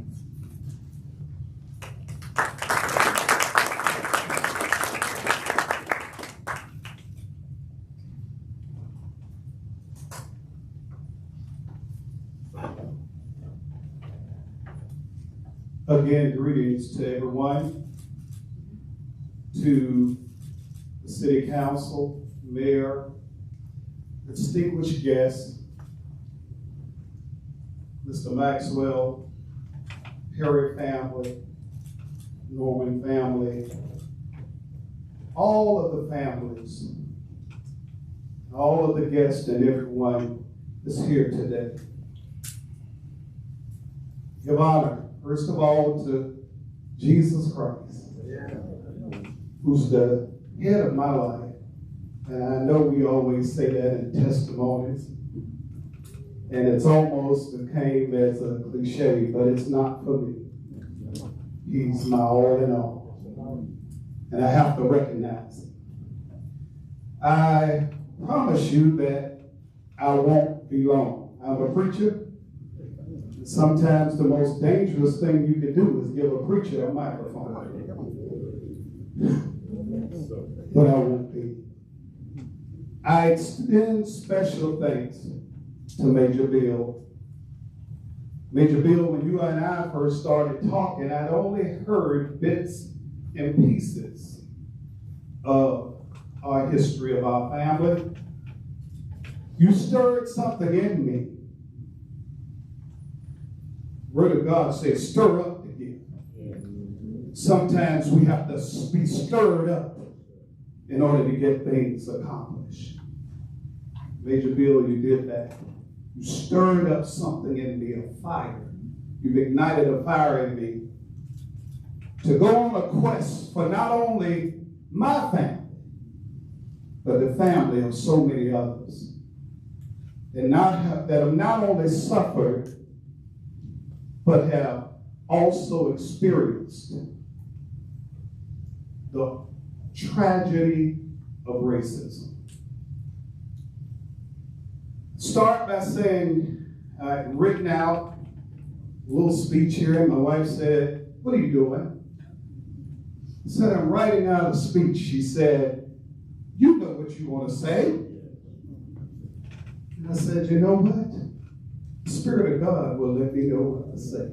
Again, greetings to everyone, to the City Council, Mayor, distinguished guests, Mr. Maxwell, Perry family, Norman family, all of the families, all of the guests and everyone that's here today. Give honor, first of all, to Jesus Christ, who's the head of my life. And I know we always say that in testimonies. And it's almost became as a cliche, but it's not for me. He's my all in all. And I have to recognize it. I promise you that I won't be long. I'm a preacher. Sometimes the most dangerous thing you can do is give a preacher a microphone. But I won't be. I extend special thanks to Major Bill. Major Bill, when you and I first started talking, I'd only heard bits and pieces of our history of our family. You stirred something in me. Word of God says, stir up the gift. Sometimes we have to be stirred up in order to get things accomplished. Major Bill, you did that. You stirred up something in me, a fire. You've ignited a fire in me to go on a quest for not only my family, but the family of so many others that have not only suffered, but have also experienced the tragedy of racism. Start by saying, I've written out a little speech here, and my wife said, what are you doing? I said, I'm writing out a speech. She said, you know what you want to say. And I said, you know what? The Spirit of God will let me know what to say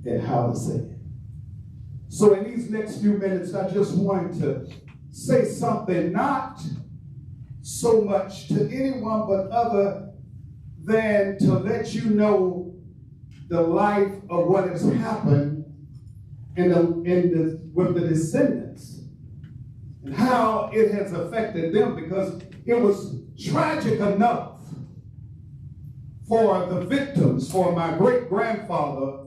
and how to say it. So in these next few minutes, I just want to say something not so much to anyone but other than to let you know the life of what has happened with the descendants and how it has affected them, because it was tragic enough for the victims, for my great-grandfather,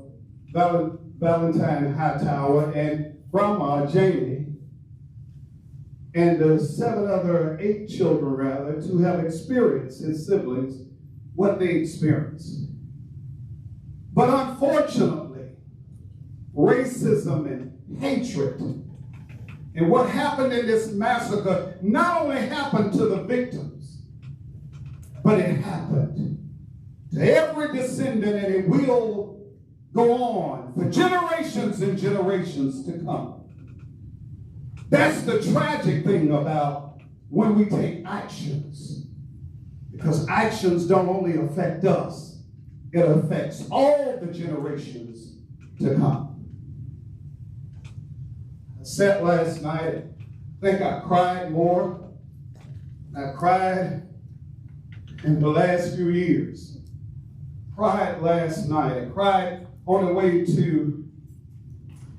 Valentine Hightower, and Grandma Janie, and the 8 children rather, to have experienced, his siblings, what they experienced. But unfortunately, racism and hatred and what happened in this massacre not only happened to the victims, but it happened to every descendant, and it will go on for generations and generations to come. That's the tragic thing about when we take actions, because actions don't only affect us, it affects all the generations to come. I sat last night, I think I cried more. I cried in the last few years. Cried last night. I cried on the way to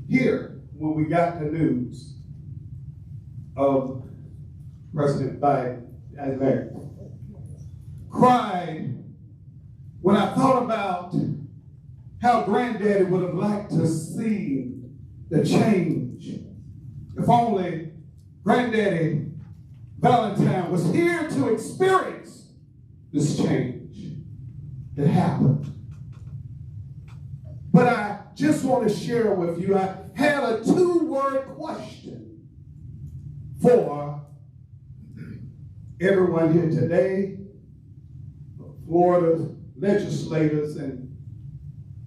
here when we got the news of President Biden as mayor. Cried when I thought about how Granddaddy would have liked to see the change. If only Granddaddy Valentine was here to experience this change that happened. But I just want to share with you, I had a 2-word question for everyone here today, Florida legislators, and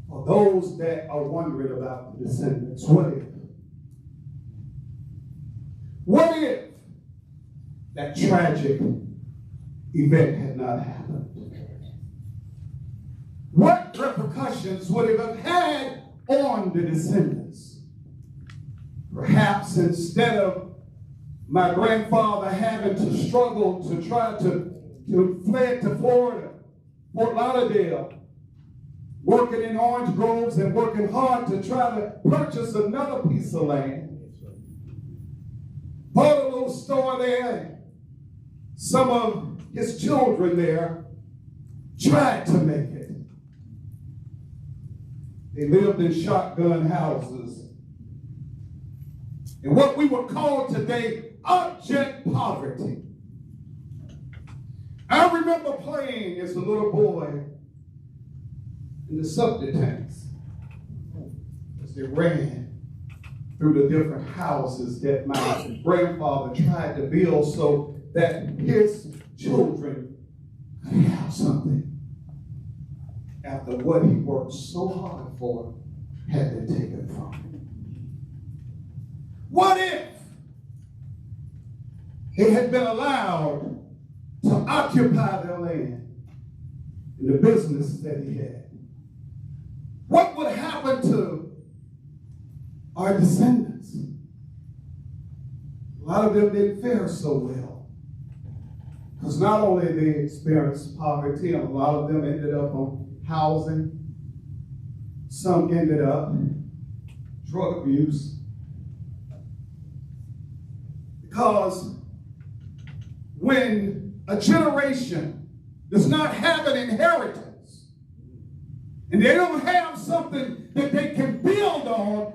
for those that are wondering about the descendants. What if that tragic event had not happened? What repercussions would it have had on the descendants? Perhaps instead of my grandfather having to struggle to try to fled to Florida, Fort Lauderdale, working in orange groves and working hard to try to purchase another piece of land. Bought a little store there, and some of his children there tried to make it. They lived in shotgun houses. And what we would call today abject poverty. I remember playing as a little boy in the septic tanks as they ran through the different houses that my grandfather tried to build so that his children could have something after what he worked so hard for had been taken from him. What if they had been allowed to occupy their land and the business that he had? What would happen to our descendants? A lot of them didn't fare so well, because not only they experienced poverty, and a lot of them ended up on housing, some ended up drug abuse, because when a generation does not have an inheritance and they don't have something that they can build on,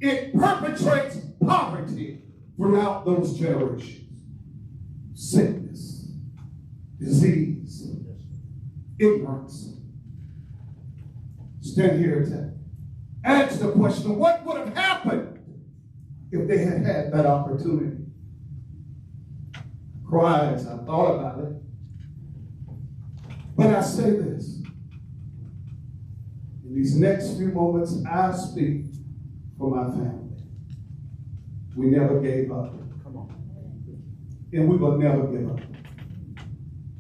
it perpetrates poverty throughout those generations. Sickness, disease, ignorance. Stand here to answer the question, what would have happened if they had had that opportunity? I cried as I thought about it. But I say this. In these next few moments, I speak for my family. We never gave up. Come on. And we will never give up.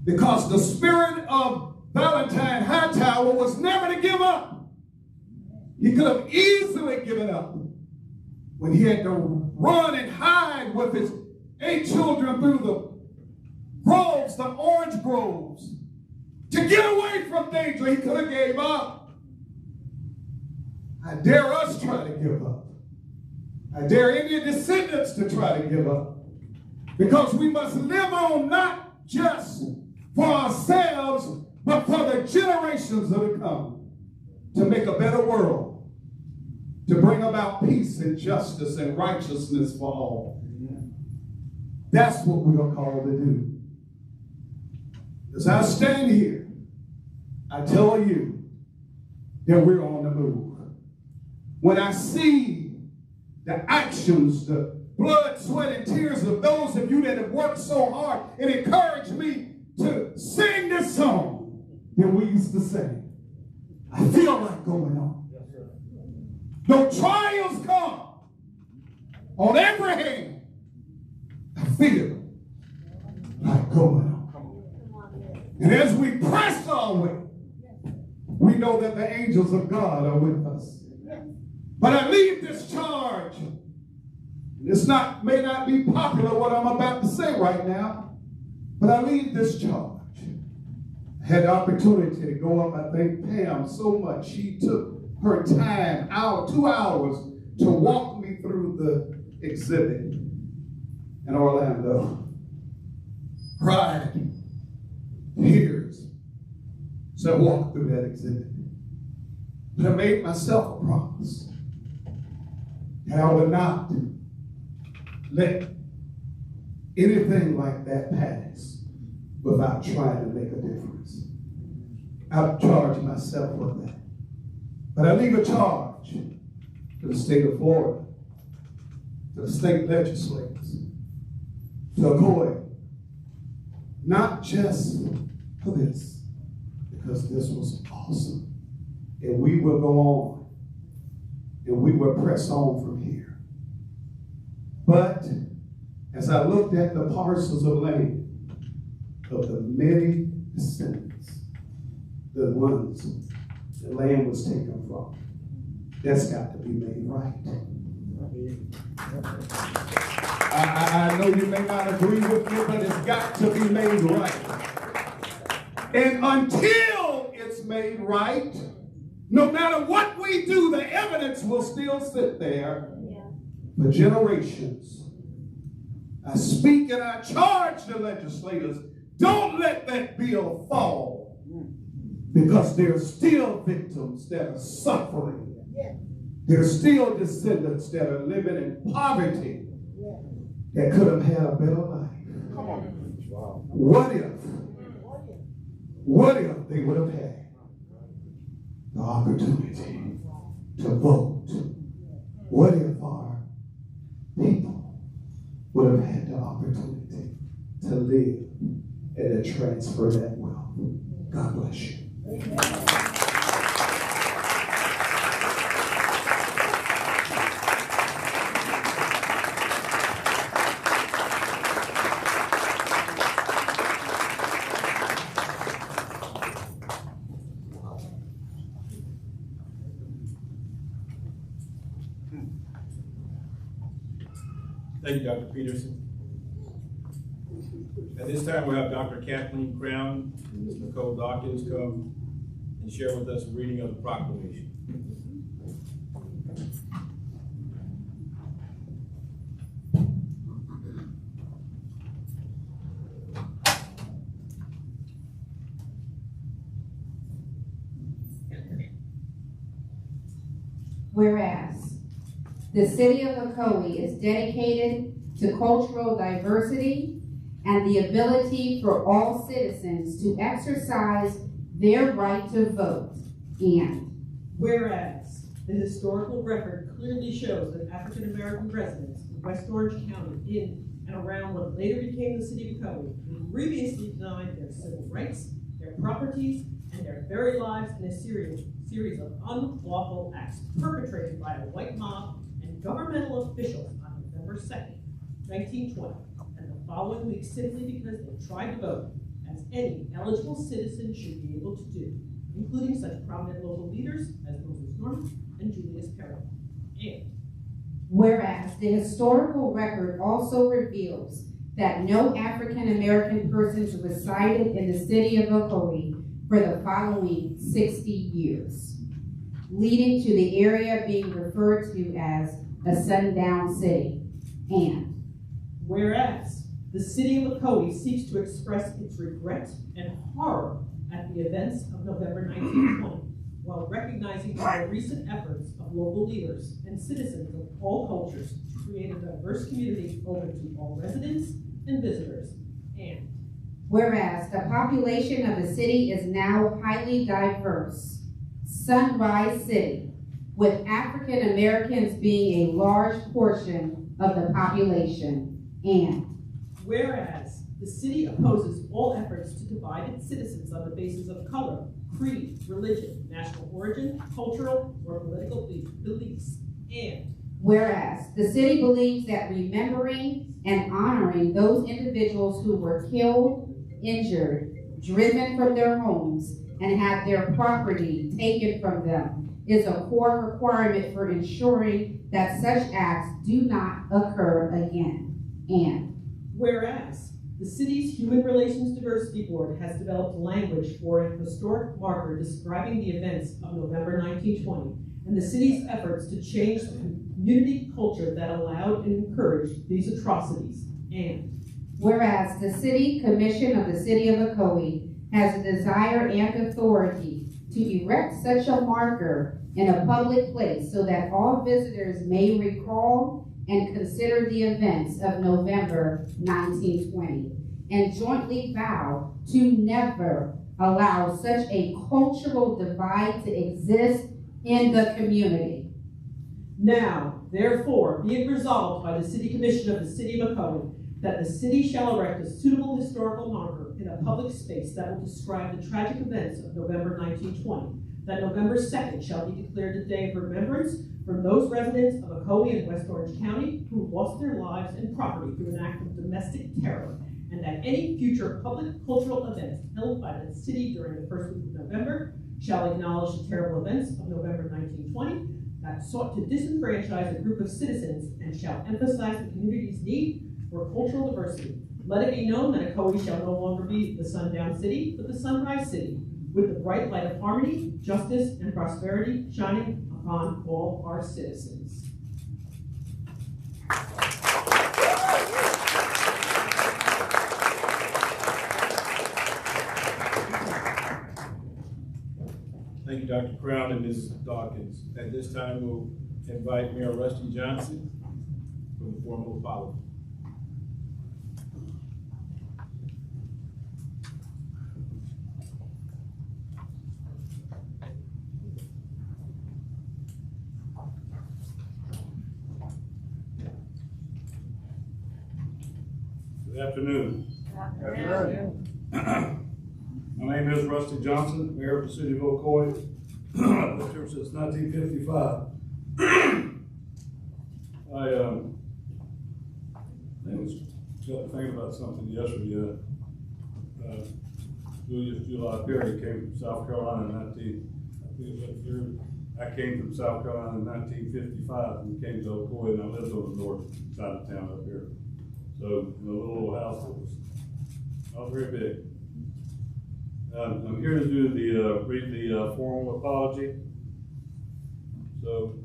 Because the spirit of Valentine Hightower was never to give up. He could have easily given up when he had to run and hide with his 8 children through the groves, the orange groves. To get away from danger, he could have gave up. I dare us try to give up. I dare any descendants to try to give up. Because we must live on not just for ourselves, but for the generations that are coming, to make a better world, to bring about peace and justice and righteousness for all. That's what we are called to do. As I stand here, I tell you that we're on the move. When I see the actions, the blood, sweat, and tears of those of you that have worked so hard and encouraged me to sing this song that we used to sing, I feel like going on. Though trials come on every hand, I feel like going on. And as we press our way, we know that the angels of God are with us. But I leave this charge. This may not be popular what I'm about to say right now, but I leave this charge. I had the opportunity to go up, I thank Pam so much. She took her time, 2 hours, to walk me through the exhibit in Orlando. Cried, tears, as I walked through that exhibit. But I made myself a promise that I would not let anything like that pass without trying to make a difference. I've charged myself with that. But I leave a charge to the state of Florida, to the state legislators, to avoid not just for this, because this was awesome. And we will go on, and we will press on from here. But as I looked at the parcels of land of the many descendants, the ones the land was taken from, that's got to be made right. I know you may not agree with me, but it's got to be made right. And until it's made right, No matter what we do, the evidence will still sit there for generations. I speak and I charge the legislators, don't let that bill fall, because there are still victims that are suffering. There are still descendants that are living in poverty that could have had a better life. What if they would have had the opportunity to vote? What if our people would have had the opportunity to live and to transfer that wealth? God bless you. Thank you, Dr. Peterson. At this time, we'll have Dr. Kathleen Crown and Ms. Nicole Dawkins come and share with us a reading of the proclamation. Whereas the city of Ocoee is dedicated to cultural diversity and the ability for all citizens to exercise their right to vote. And whereas the historical record clearly shows that African American residents in West Orange County in and around what later became the city of Ocoee were previously denied their civil rights, their properties, and their very lives in a series of unlawful acts perpetrated by a white mob and governmental officials on November 2nd, 1920, and the following week simply because they tried to vote, as any eligible citizen should be able to do, including such prominent local leaders as Moses Norman and Julius Perry. And whereas the historical record also reveals that no African American persons resided in the city of Ocoee for the following 60 years, leading to the area being referred to as a sundown city. And whereas the city of Ocoee seeks to express its regret and horror at the events of November 1920, while recognizing the recent efforts of local leaders and citizens of all cultures to create a diverse community open to all residents and visitors. And whereas the population of the city is now highly diverse, Sunrise City, with African Americans being a large portion of the population. And whereas the city opposes all efforts to divide its citizens on the basis of color, creed, religion, national origin, cultural, or political beliefs. And whereas the city believes that remembering and honoring those individuals who were killed, injured, driven from their homes, and had their property taken from them is a core requirement for ensuring that such acts do not occur again. And whereas the city's Human Relations Diversity Board has developed language for an historic marker describing the events of November 1920 and the city's efforts to change the community culture that allowed and encouraged these atrocities. And whereas the City Commission of the City of Ocoee has a desire and authority to erect such a marker in a public place so that all visitors may recall and consider the events of November 1920, and jointly vow to never allow such a cultural divide to exist in the community. Now, therefore, be it resolved by the City Commission of the City of Ocoee that the city shall erect a suitable historical marker in a public space that will describe the tragic events of November 1920, that November 2nd shall be declared a day of remembrance for those residents of Ocoee and West Orange County who lost their lives and property through an act of domestic terror, and that any future public cultural events held by the city during the first week of November shall acknowledge the terrible events of November 1920 that sought to disenfranchise a group of citizens and shall emphasize the community's need for cultural diversity. Let it be known that Ocoee shall no longer be the sundown city, but the sunrise city, with the bright light of harmony, justice, and prosperity shining upon all our citizens. Thank you, Dr. Crown and Mrs. Dawkins. At this time, we'll invite Mayor Rusty Johnson for the formal apology. Good afternoon. Good afternoon. My name is Rusty Johnson, Mayor of the City of Ocoee. I've lived here since 1955. I was thinking about something yesterday. July Perry came from South Carolina in I came from South Carolina in 1955 and came to Ocoee, and I lived on the north side of town up here. So in a little house that was not very big. I'm here to do read the formal apology. So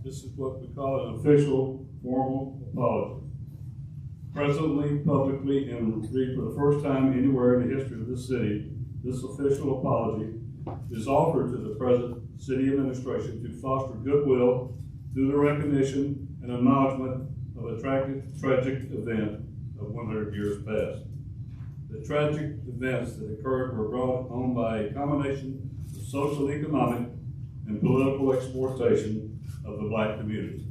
this is what we call an official formal apology. Presently, publicly, and read for the first time anywhere in the history of this city, this official apology is offered to the present city administration to foster goodwill through the recognition and acknowledgement of a tragic event of 100 years past. The tragic events that occurred were brought on by a combination of social, economic, and political exploitation of the black community.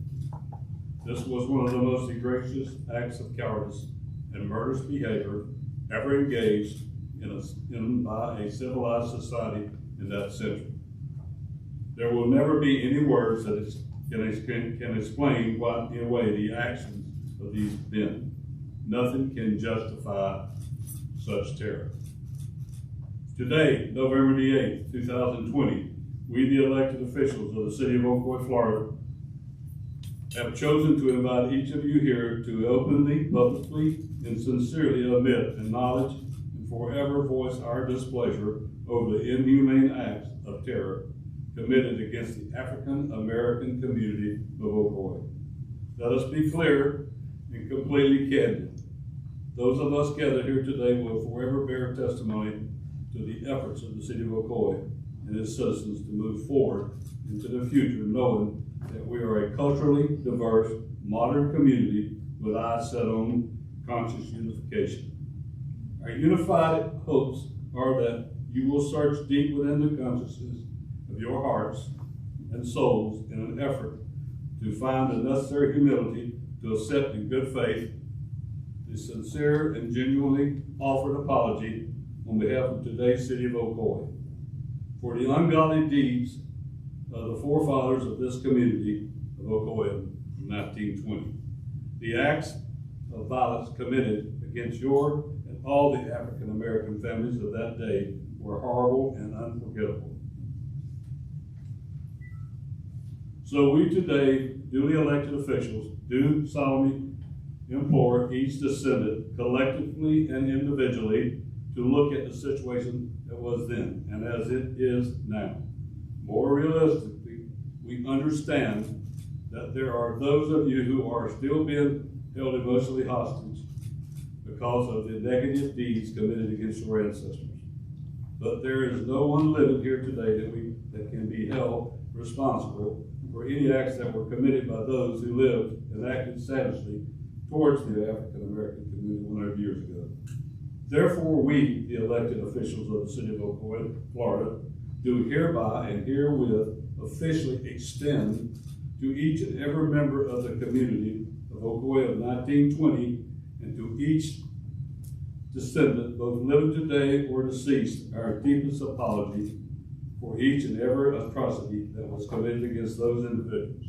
This was one of the most egregious acts of cowardice and murderous behavior ever engaged in by a civilized society in that century. There will never be any words that can explain away the actions of these men. Nothing can justify such terror. Today, November the 8th, 2020, we, the elected officials of the city of Ocoee, Florida, have chosen to invite each of you here to openly, publicly, and sincerely admit, acknowledge, and forever voice our displeasure over the inhumane acts of terror committed against the African American community of Ocoee. Let us be clear and completely candid. Those of us gathered here today will forever bear testimony to the efforts of the city of Ocoee and its citizens to move forward into the future, knowing that we are a culturally diverse, modern community with eyes set on conscious unification. Our unified hopes are that you will search deep within the consciousness of your hearts and souls in an effort to find the necessary humility to accept in good faith the sincere and genuinely offered apology on behalf of today's city of Ocoee for the ungodly deeds of the forefathers of this community of Ocoee in 1920. The acts of violence committed against your and all the African American families of that day were horrible and unforgettable. So we today, duly elected officials, do solemnly implore each descendant collectively and individually to look at the situation that was then and as it is now. More realistically, we understand that there are those of you who are still being held emotionally hostage because of the negative deeds committed against your ancestors. But there is no one living here today that can be held responsible for any acts that were committed by those who lived and acted savagely towards the African American community 100 years ago. Therefore, we, the elected officials of the city of Ocoee, Florida, do hereby and herewith officially extend to each and every member of the community of Ocoee of 1920 and to each descendant, both living today or deceased, our deepest apology for each and every atrocity that was committed against those individuals.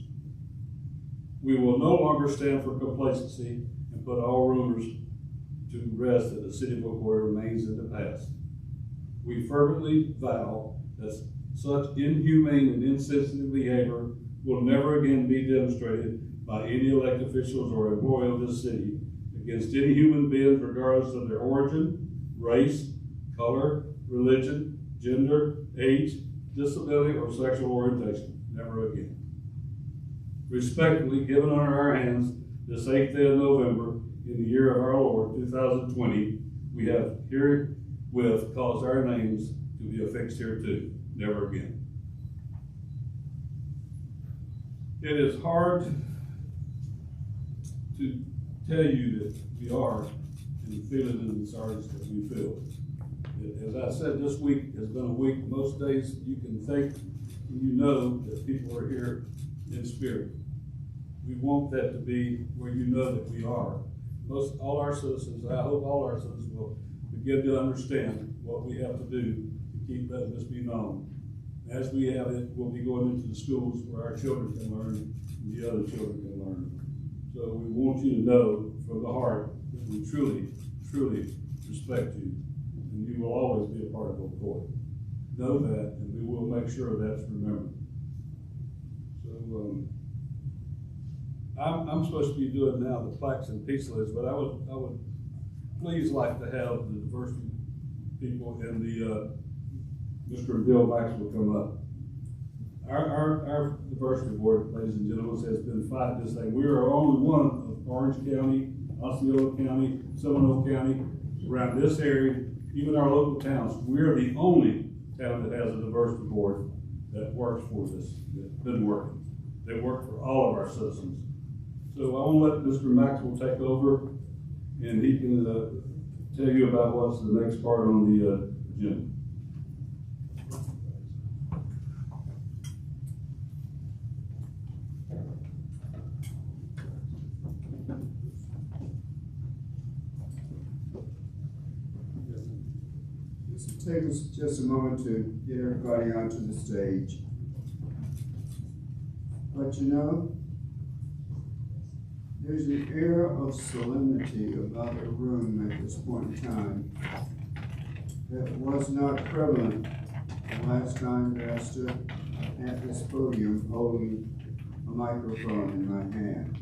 We will no longer stand for complacency and put all rumors to rest that the city of Ocoee remains in the past. We fervently vow that such inhumane and insensitive behavior will never again be demonstrated by any elected officials or employee of this city against any human beings regardless of their origin, race, color, religion, gender, age, disability, or sexual orientation. Never again. Respectfully given under our hands this 8th day of November in the year of our Lord 2020, we have herewith caused our names to be affixed here too. Never again. It is hard to tell you that we are and feel it in the sorrows that we feel. As I said, this week has been a week, most days you can think and you know that people are here in spirit. We want that to be where you know that we are. All our citizens, I hope all our citizens will begin to understand what we have to do to keep letting this be known. As we have it, we'll be going into the schools where our children can learn and the other children can learn. So we want you to know from the heart that we truly, truly respect you, and you will always be a part of Ocoee. Know that, and we will make sure that's remembered. So I'm supposed to be doing now the plaques and peace lists, but I would please like to have the diversity people and the Mr. Bill Maxwell come up. Our diversity board, ladies and gentlemen, has been fighting this thing. We are only one of Orange County, Osceola County, Seminole County, around this area, even our local towns. We're the only town that has a diversity board that works for this, that's been working. They work for all of our citizens. So I want to let Mr. Maxwell take over, and he can tell you about what's the next part on the agenda. This will take us just a moment to get everybody onto the stage. But you know, there's an air of solemnity about the room at this point in time that was not prevalent the last time that I stood at this podium holding a microphone in my hand.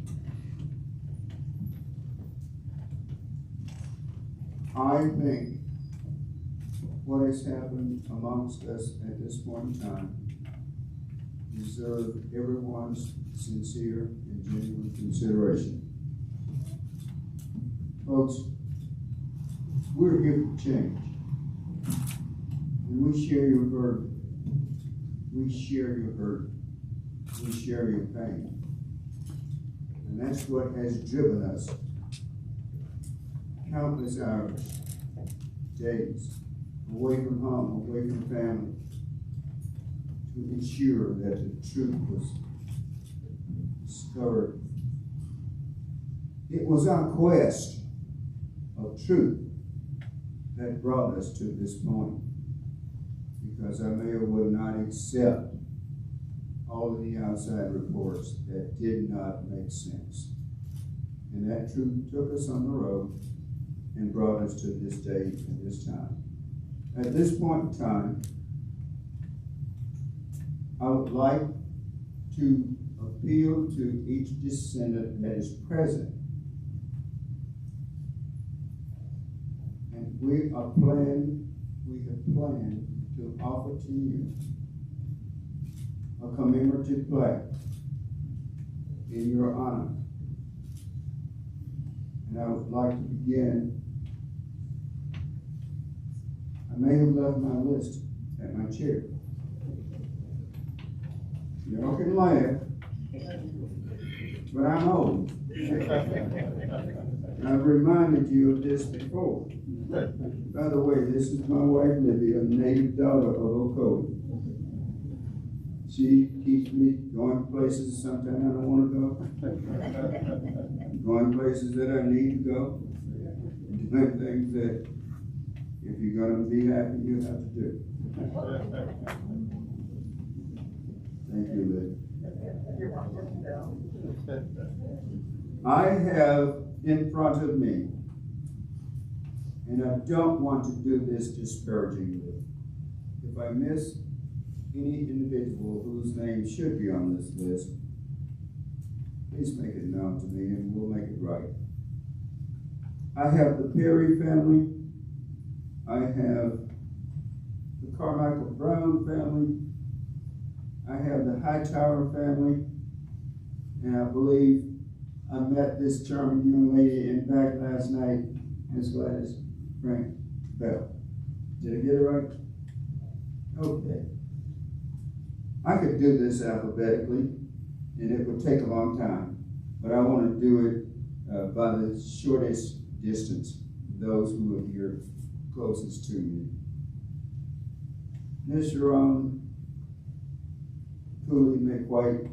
I think what has happened amongst us at this point in time deserves everyone's sincere and genuine consideration. Folks, we're here for change. And we share your burden. We share your burden. We share your pain. And that's what has driven us countless hours, days, away from home, away from family, to ensure that the truth was discovered. It was our quest of truth that brought us to this point, because our mayor would not accept all of the outside reports that did not make sense. And that truth took us on the road and brought us to this day and this time. At this point in time, I would like to appeal to each descendant that is present. And we have planned to offer to you a commemorative plaque in your honor. And I would like to begin. I may have left my list at my chair. Y'all can laugh, but I'm old. I've reminded you of this before. By the way, this is my wife, Libby, a native daughter of Ocoee. She keeps me going places sometimes I don't want to go. Going places that I need to go. Doing things that if you're going to be happy, you have to do. Thank you, Libby. I have in front of me, and I don't want to do this disparagingly. If I miss any individual whose name should be on this list, please make it known to me and we'll make it right. I have the Perry family, I have the Carmichael Brown family. I have the Hightower family. And I believe I met this charming young lady in back last night, Miss Gladys Frank Bell. Did I get it right? Okay. I could do this alphabetically, and it would take a long time, but I want to do it by the shortest distance, those who are here closest to me. Ms. Sharon Cooley McWhite,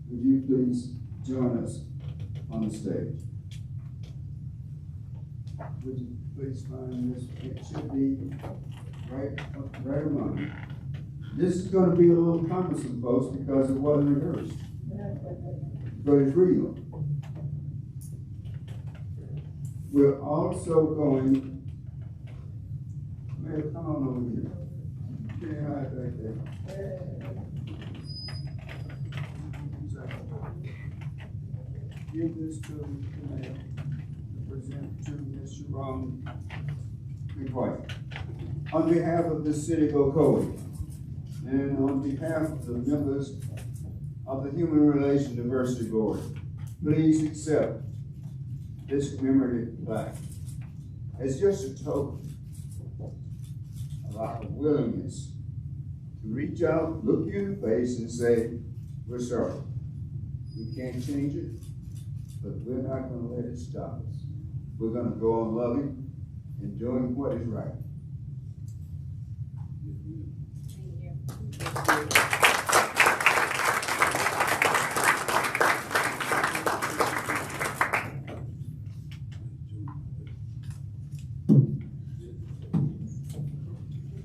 would you please join us on the stage? Would you please find this? It should be right among you. This is going to be a little cumbersome, folks, because it wasn't rehearsed, but it's real. We're also going, Mayor, come on over here. Get high back there. Give this to the mayor to present to Ms. Sharon McWhite. On behalf of the city of Ocoee, and on behalf of the members of the Human Relations Diversity Board, please accept this commemorative plaque as just a token of our willingness to reach out, look you in the face, and say, we're sorry. We can't change it, but we're not going to let it stop us. We're going to go on loving and doing what is right.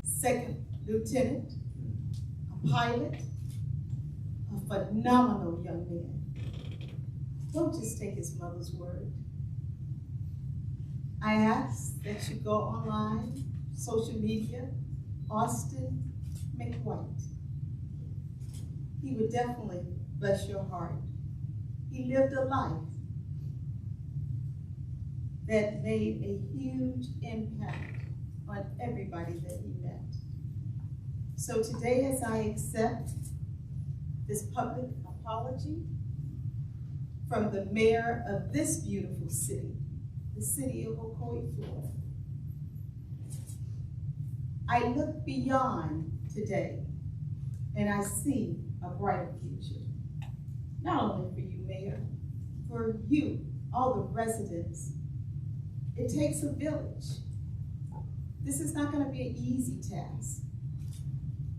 Second lieutenant, a pilot, a phenomenal young man. Don't just take his mother's word. I ask that you go online, social media, Austin McWhite. He would definitely bless your heart. He lived a life that made a huge impact on everybody that he met. So today, as I accept this public apology from the mayor of this beautiful city, the city of Ocoee, Florida, I look beyond today and I see a brighter future. Not only for you, Mayor, for you, all the residents. It takes a village. This is not going to be an easy task.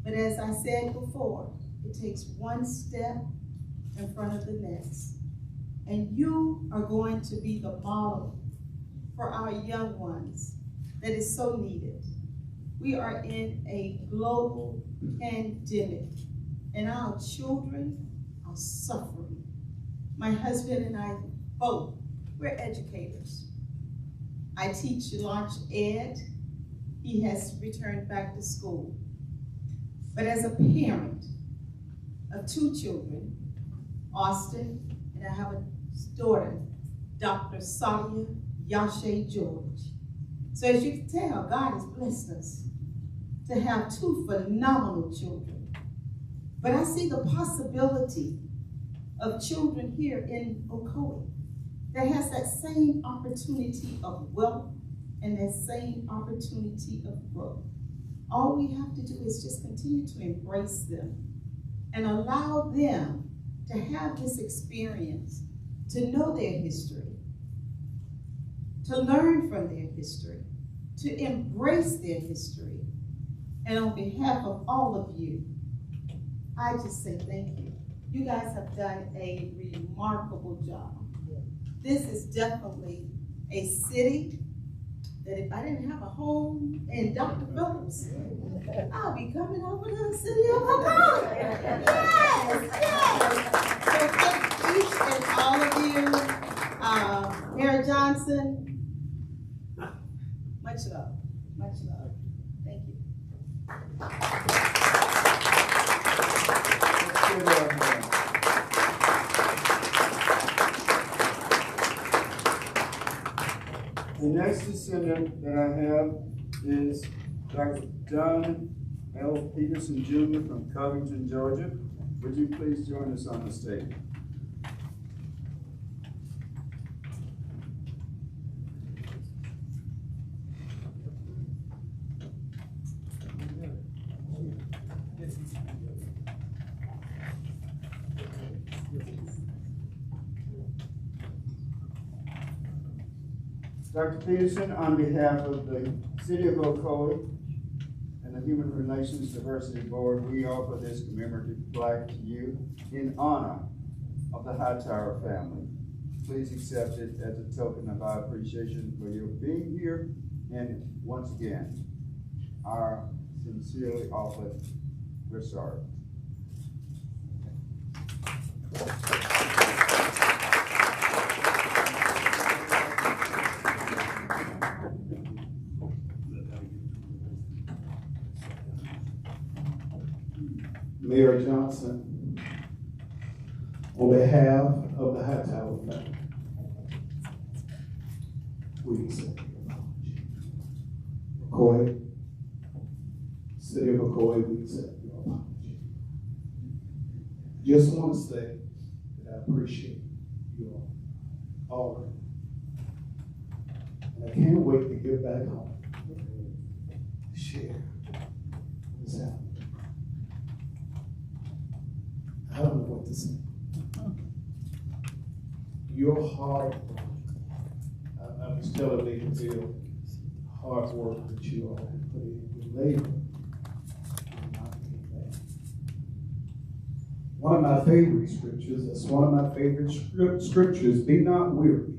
But as I said before, it takes one step in front of the next. And you are going to be the model for our young ones that is so needed. We are in a global pandemic, and our children are suffering. My husband and I both, we're educators. I teach launch ed. He has returned back to school. But as a parent of two children, Austin, and I have a daughter, Dr. Sadia Yashe George. So as you can tell, God has blessed us to have two phenomenal children. But I see the possibility of children here in Ocoee that has that same opportunity of wealth and that same opportunity of growth. All we have to do is just continue to embrace them and allow them to have this experience, to know their history, to learn from their history, to embrace their history. And on behalf of all of you, I just say thank you. You guys have done a remarkable job. This is definitely a city that if I didn't have a home in Dr. Phillips, I'll be coming over to the city of Ocoee. Yes, yes. So thank each and all of you. Mayor Johnson, much love, much love. Thank you. The next descendant that I have is Dr. John L. Peterson Jr. from Covington, Georgia. Would you please join us on the stage? Dr. Peterson, on behalf of the City of Ocoee and the Human Relations Diversity Board, we offer this commemorative plaque to you in honor of the Hightower family. Please accept it as a token of our appreciation for your being here, and once again, our sincerely offered, we're sorry. Mayor Johnson, on behalf of the Hightower family, we accept your apology. Ocoee, City of Ocoee, we accept your apology. Just want to say that I appreciate you all. And I can't wait to get back home to share this happening. I don't know what to say. Your hard work, I was telling Lady Bill, hard work that you all have put in, your labor will not be in vain. One of my favorite scriptures, that's one of my favorite scriptures, be not weary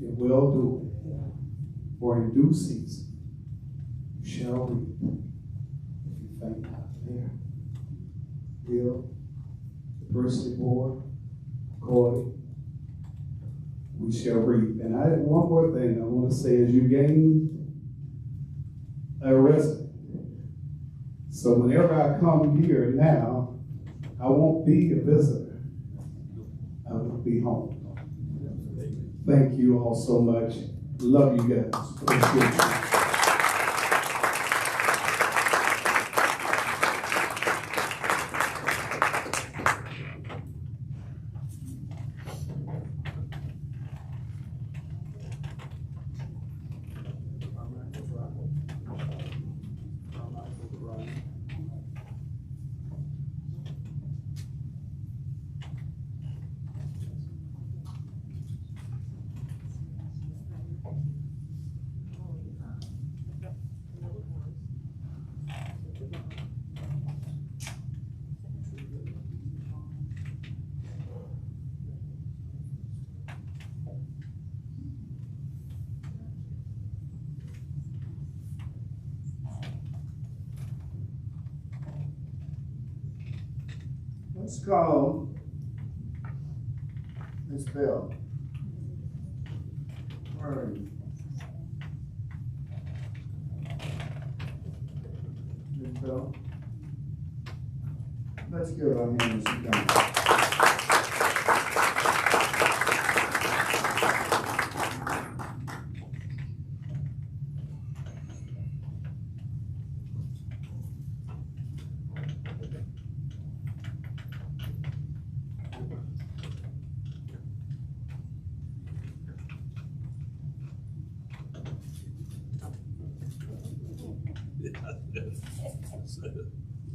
in well doing, for in due season you shall reap if you faint not. There, Bill, Diversity Board, Ocoee, we shall reap. And one more thing I want to say is you gain a resident. So whenever I come here now, I won't be a visitor. I will be home. Thank you all so much. Love you guys. Appreciate you. Let's call Ms. Bell. Where are you? Ms. Bell? Let's give her a hand as she comes.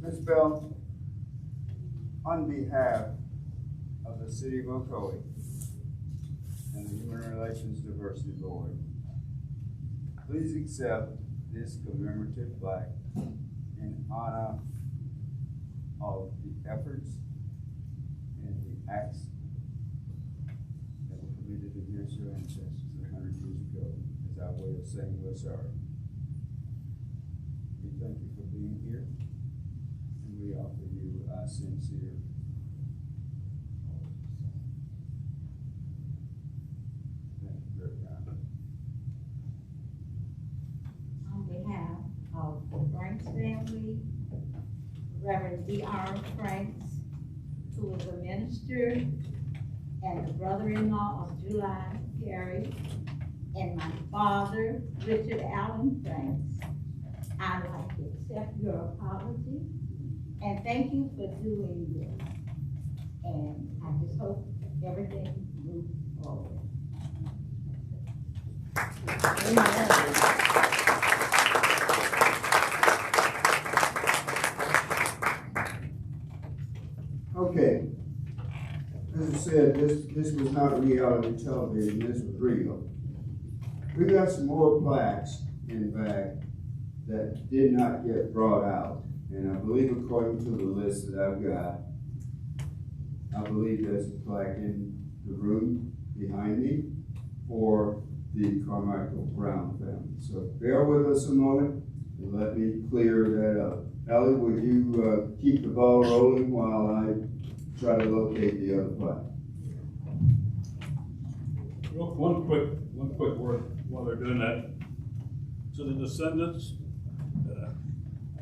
Ms. Bell, on behalf of the City of Ocoee and the Human Relations Diversity Board, please accept this commemorative plaque in honor of the efforts and the acts that were committed against your ancestors 100 years ago as our way of saying we're sorry. We thank you for being here, and we offer you our sincere thank you very much. On behalf of the Franks family, Reverend D.R. Franks, who was a minister and the brother-in-law of July Carey, and my father, Richard Allen Franks, I'd like to accept your apology and thank you for doing this. And I just hope everything moves forward. Okay. As I said, this was not reality television, this was real. We got some more plaques, in fact, that did not get brought out. And I believe according to the list that I've got, I believe there's a plaque in the room behind me for the Carmichael Brown family. So bear with us a moment and let me clear that up. Ellie, would you keep the ball rolling while I try to locate the other plaque? One quick word while they're doing that. To the descendants,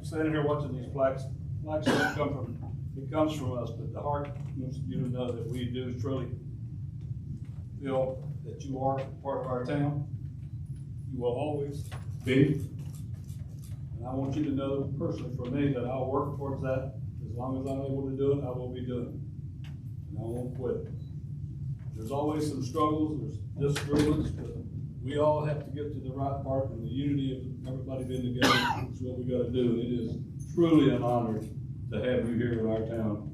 standing here watching these plaques don't come from, it comes from us, but the heart wants you to know that we do truly feel that you are part of our town. You will always be. And I want you to know personally from me that I'll work towards that. As long as I'm able to do it, I will be doing it. And I won't quit. There's always some struggles, there's disagreements, but we all have to get to the right part, and the unity of everybody being together is what we got to do. It is truly an honor to have you here in our town.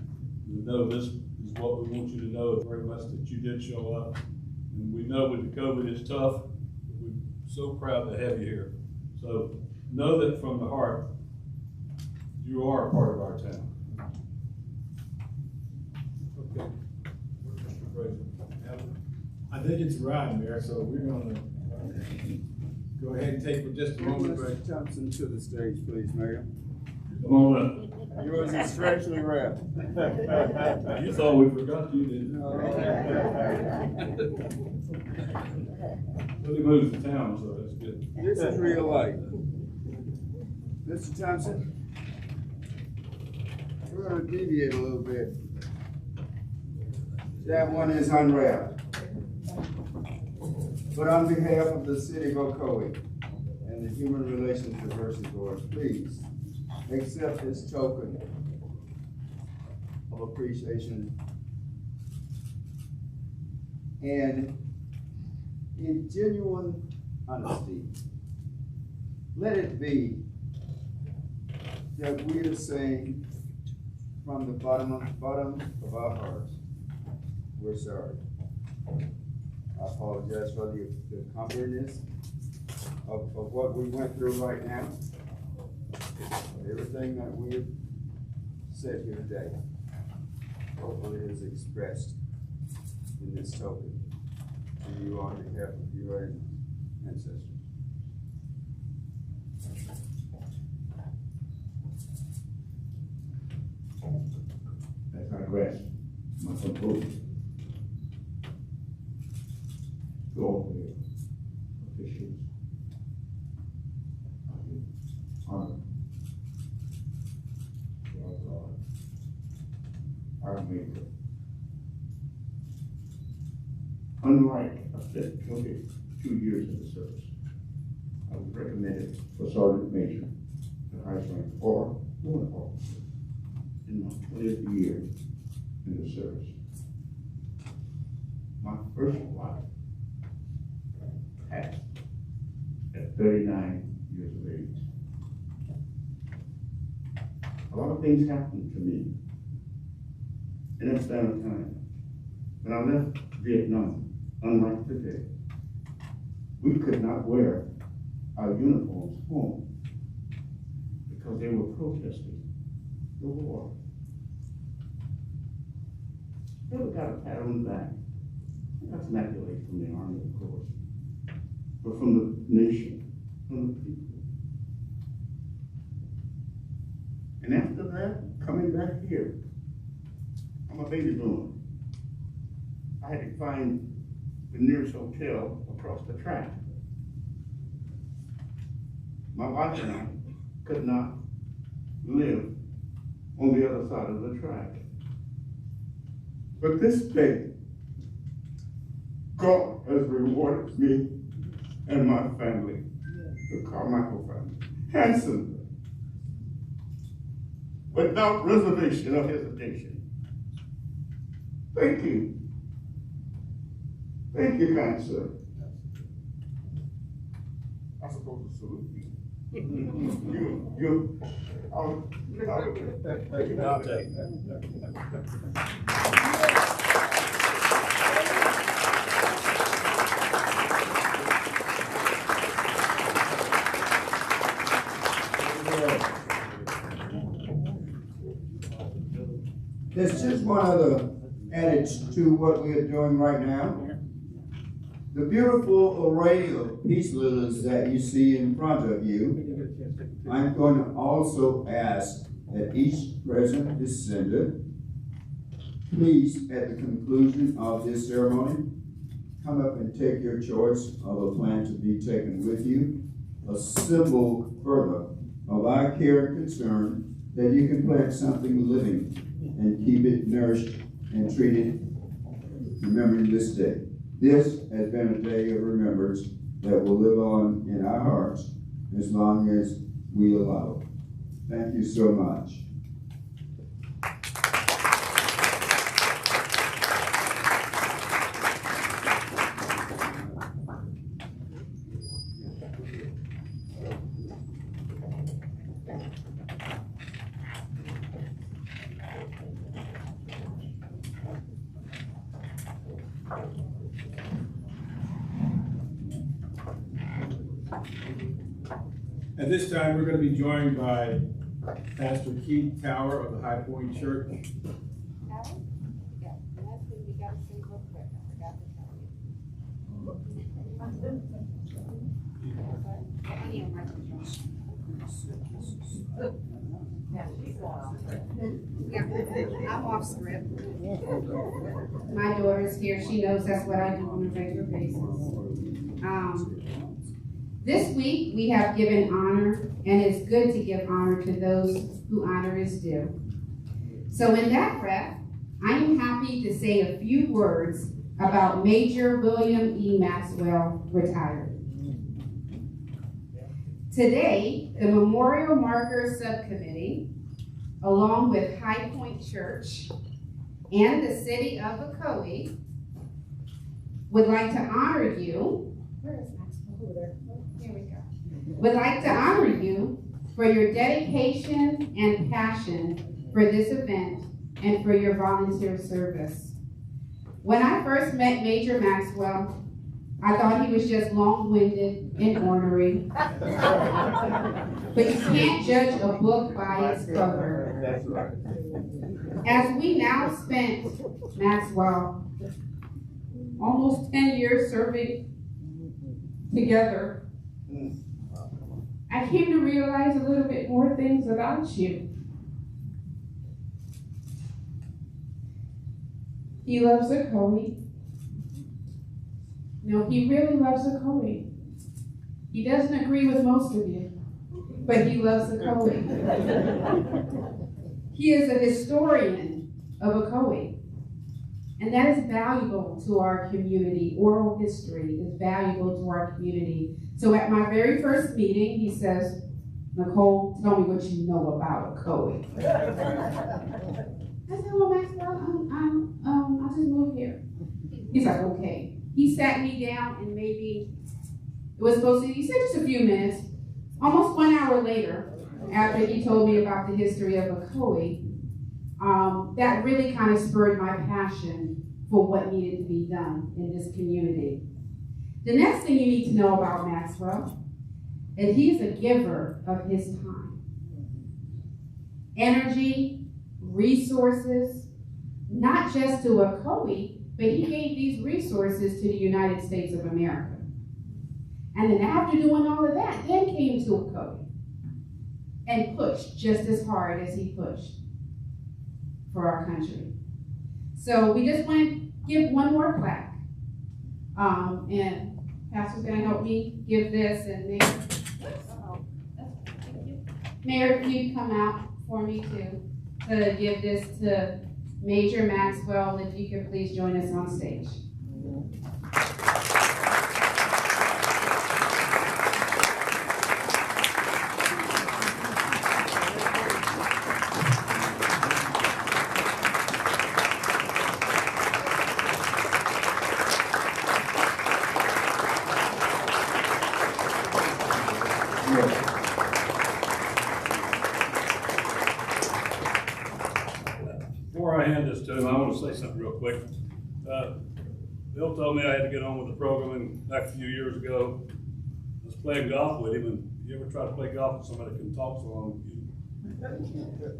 To know this is what we want you to know very much, that you did show up. And we know with the COVID it's tough, but we're so proud to have you here. So know that from the heart, you are a part of our town. Okay. Mr. President. I think it's right, Mayor, so we're gonna go ahead and take for just a moment. Mr. Thompson to the stage, please, Mayor. Come on up. Yours is freshly wrapped. You thought we forgot you, didn't you? No. But he moves to town, so that's good. This is real life. Mr. Thompson, we're going to deviate a little bit. That one is unwrapped. But on behalf of the City of Ocoee and the Human Relations Diversity Board, please accept this token of appreciation. And in genuine honesty, let it be that we are saying from the bottom of our hearts, we're sorry. I apologize for the cumberness of what we went through right now. Everything that we have said here today, hopefully is expressed in this token to you on behalf of your ancestors. As I rest my composure, to all the officials, I give honor to our God, our Maker. Unlike I spent 22 years in the service, I was recommended for Sergeant Major, the highest rank, or warrant officer in my 20th year in the service. My first wife passed at 39 years of age. A lot of things happened to me in that span of time. When I left Vietnam, unlike today, we could not wear our uniforms home because they were protesting the war. Never got a pat on the back. That's an accolade from the Army, of course, but from the nation, from the people. And after that, coming back here, I'm a baby boomer. I had to find the nearest hotel across the track. My wife and I could not live on the other side of the track. But this day, God has rewarded me and my family, the Carmichael family, handsomely, without reservation or hesitation. Thank you. Thank you, kind sir. I'm supposed to salute you. I'll take it. There's just one other adage to what we are doing right now. The beautiful array of peace lilies that you see in front of you, I'm going to also ask that each present descendant, please, at the conclusion of this ceremony, come up and take your choice of a plant to be taken with you, a symbol further of our care and concern that you can plant something living and keep it nourished and treated, remembering this day. This has been a day of remembrance that will live on in our hearts as long as we allow it. Thank you so much. At this time, we're going to be joined by Pastor Keith Tower of the High Point Church. I'm off script. My daughter's here. She knows that's what I do on a regular basis. This week, we have given honor, and it's good to give honor to those who honor is due. So in that breath, I am happy to say a few words about Major William E. Maxwell, retired. Today, the Memorial Marker Subcommittee, along with High Point Church and the City of Ocoee, would like to honor you. Where is Maxwell? Over there. Here we go. Would like to honor you for your dedication and passion for this event and for your volunteer service. When I first met Major Maxwell, I thought he was just long-winded and ornery. But you can't judge a book by its cover. That's right. As we now spent, Maxwell, almost 10 years serving together, I came to realize a little bit more things about you. He loves Ocoee. No, he really loves Ocoee. He doesn't agree with most of you, but he loves Ocoee. He is a historian of Ocoee, and that is valuable to our community. Oral history is valuable to our community. So at my very first meeting, he says, "Nicole, tell me what you know about Ocoee." I said, "Well, Maxwell, I just moved here." He's like, "Okay." He sat me down and maybe, it was supposed to, he said just a few minutes, almost 1 hour later, after he told me about the history of Ocoee, that really kind of spurred my passion for what needed to be done in this community. The next thing you need to know about Maxwell is he's a giver of his time. Energy, resources, not just to Ocoee, but he gave these resources to the United States of America. And then after doing all of that, then came to Ocoee and pushed just as hard as he pushed for our country. So we just want to give one more plaque. And Pastor's going to help me give this, and Mayor, if you'd come out for me to give this to Major Maxwell, if you could please join us on stage. Before I hand this to him, I want to say something real quick. Bill told me I had to get on with the program, and back a few years ago, I was playing golf with him, and you ever try to play golf with somebody that can talk so long?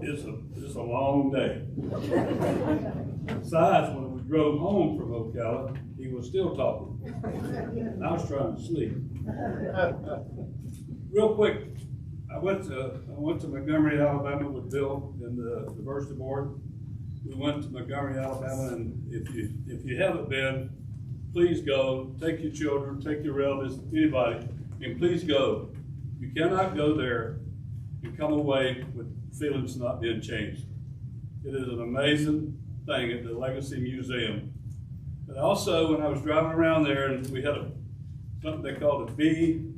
It's a long day. Besides, when we drove home from Ocala, he was still talking. And I was trying to sleep. Real quick, I went to Montgomery, Alabama with Bill and the diversity board. We went to Montgomery, Alabama, and if you haven't been, please go. Take your children, take your relatives, anybody, and please go. You cannot go there and come away with feelings not being changed. It is an amazing thing at the Legacy Museum. But also, when I was driving around there, and we had something they called a B-A-T-T.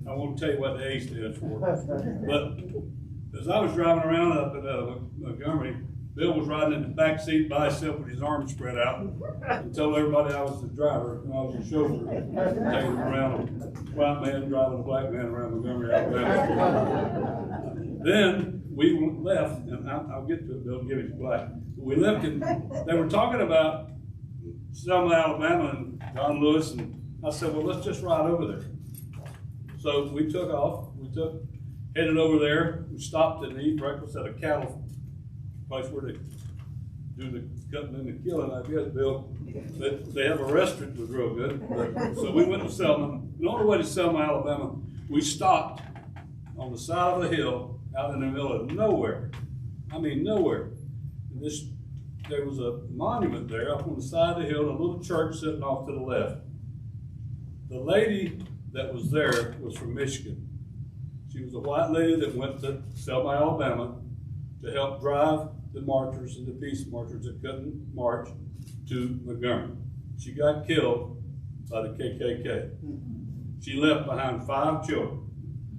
I won't tell you what the A stands for. But as I was driving around up at Montgomery, Bill was riding in the back seat by himself with his arms spread out and told everybody I was the driver and I was the chauffeur, taking them around, a white man driving a black man around Montgomery, Alabama. Then we left, and I'll get to it, Bill, give it black. We left, and they were talking about Selma, Alabama, and Don Lewis, and I said, well, let's just ride over there. So we took off, headed over there. We stopped and eat breakfast at a cattle place where they do the cutting and the killing, I guess, Bill. But they have a restaurant that was real good. So we went to Selma. And on the way to Selma, Alabama, we stopped on the side of the hill out in the middle of nowhere. I mean, nowhere. And there was a monument there up on the side of the hill, and a little church sitting off to the left. The lady that was there was from Michigan. She was a white lady that went to Selma, Alabama to help drive the marchers and the peace marchers that couldn't march to Montgomery. She got killed by the KKK. She left behind 5 children.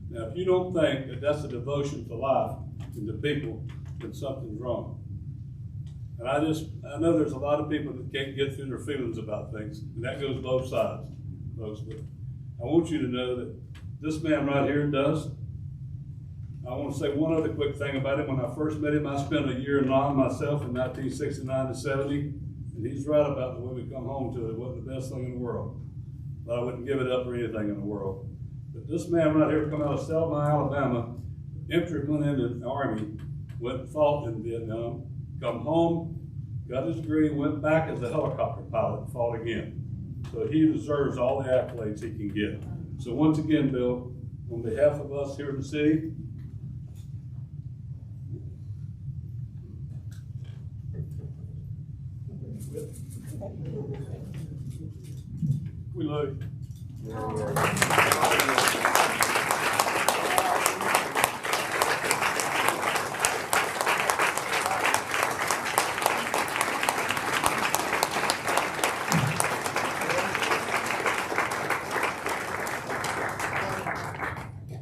Now, if you don't think that that's a devotion to life and to people, then something's wrong. And I know there's a lot of people that can't get through their feelings about things, and that goes both sides, folks. But I want you to know that this man right here does. I want to say one other quick thing about him. When I first met him, I spent a year in Long myself in 1969 to 70, and he's right about the way we come home to it. It wasn't the best thing in the world, but I wouldn't give it up for anything in the world. But this man right here come out of Selma, Alabama, infantryman in the Army, went and fought in Vietnam, come home, got his degree, went back as a helicopter pilot and fought again. So he deserves all the accolades he can get. So once again, Bill, on behalf of us here in the city, we love you.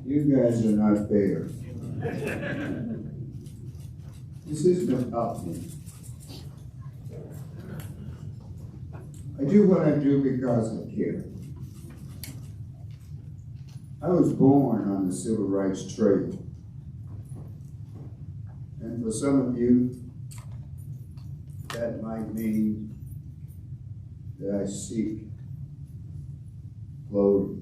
You guys are not fair. This isn't about me. I do what I do because I care. I was born on the Civil Rights Trail. And for some of you, that might mean that I seek glory.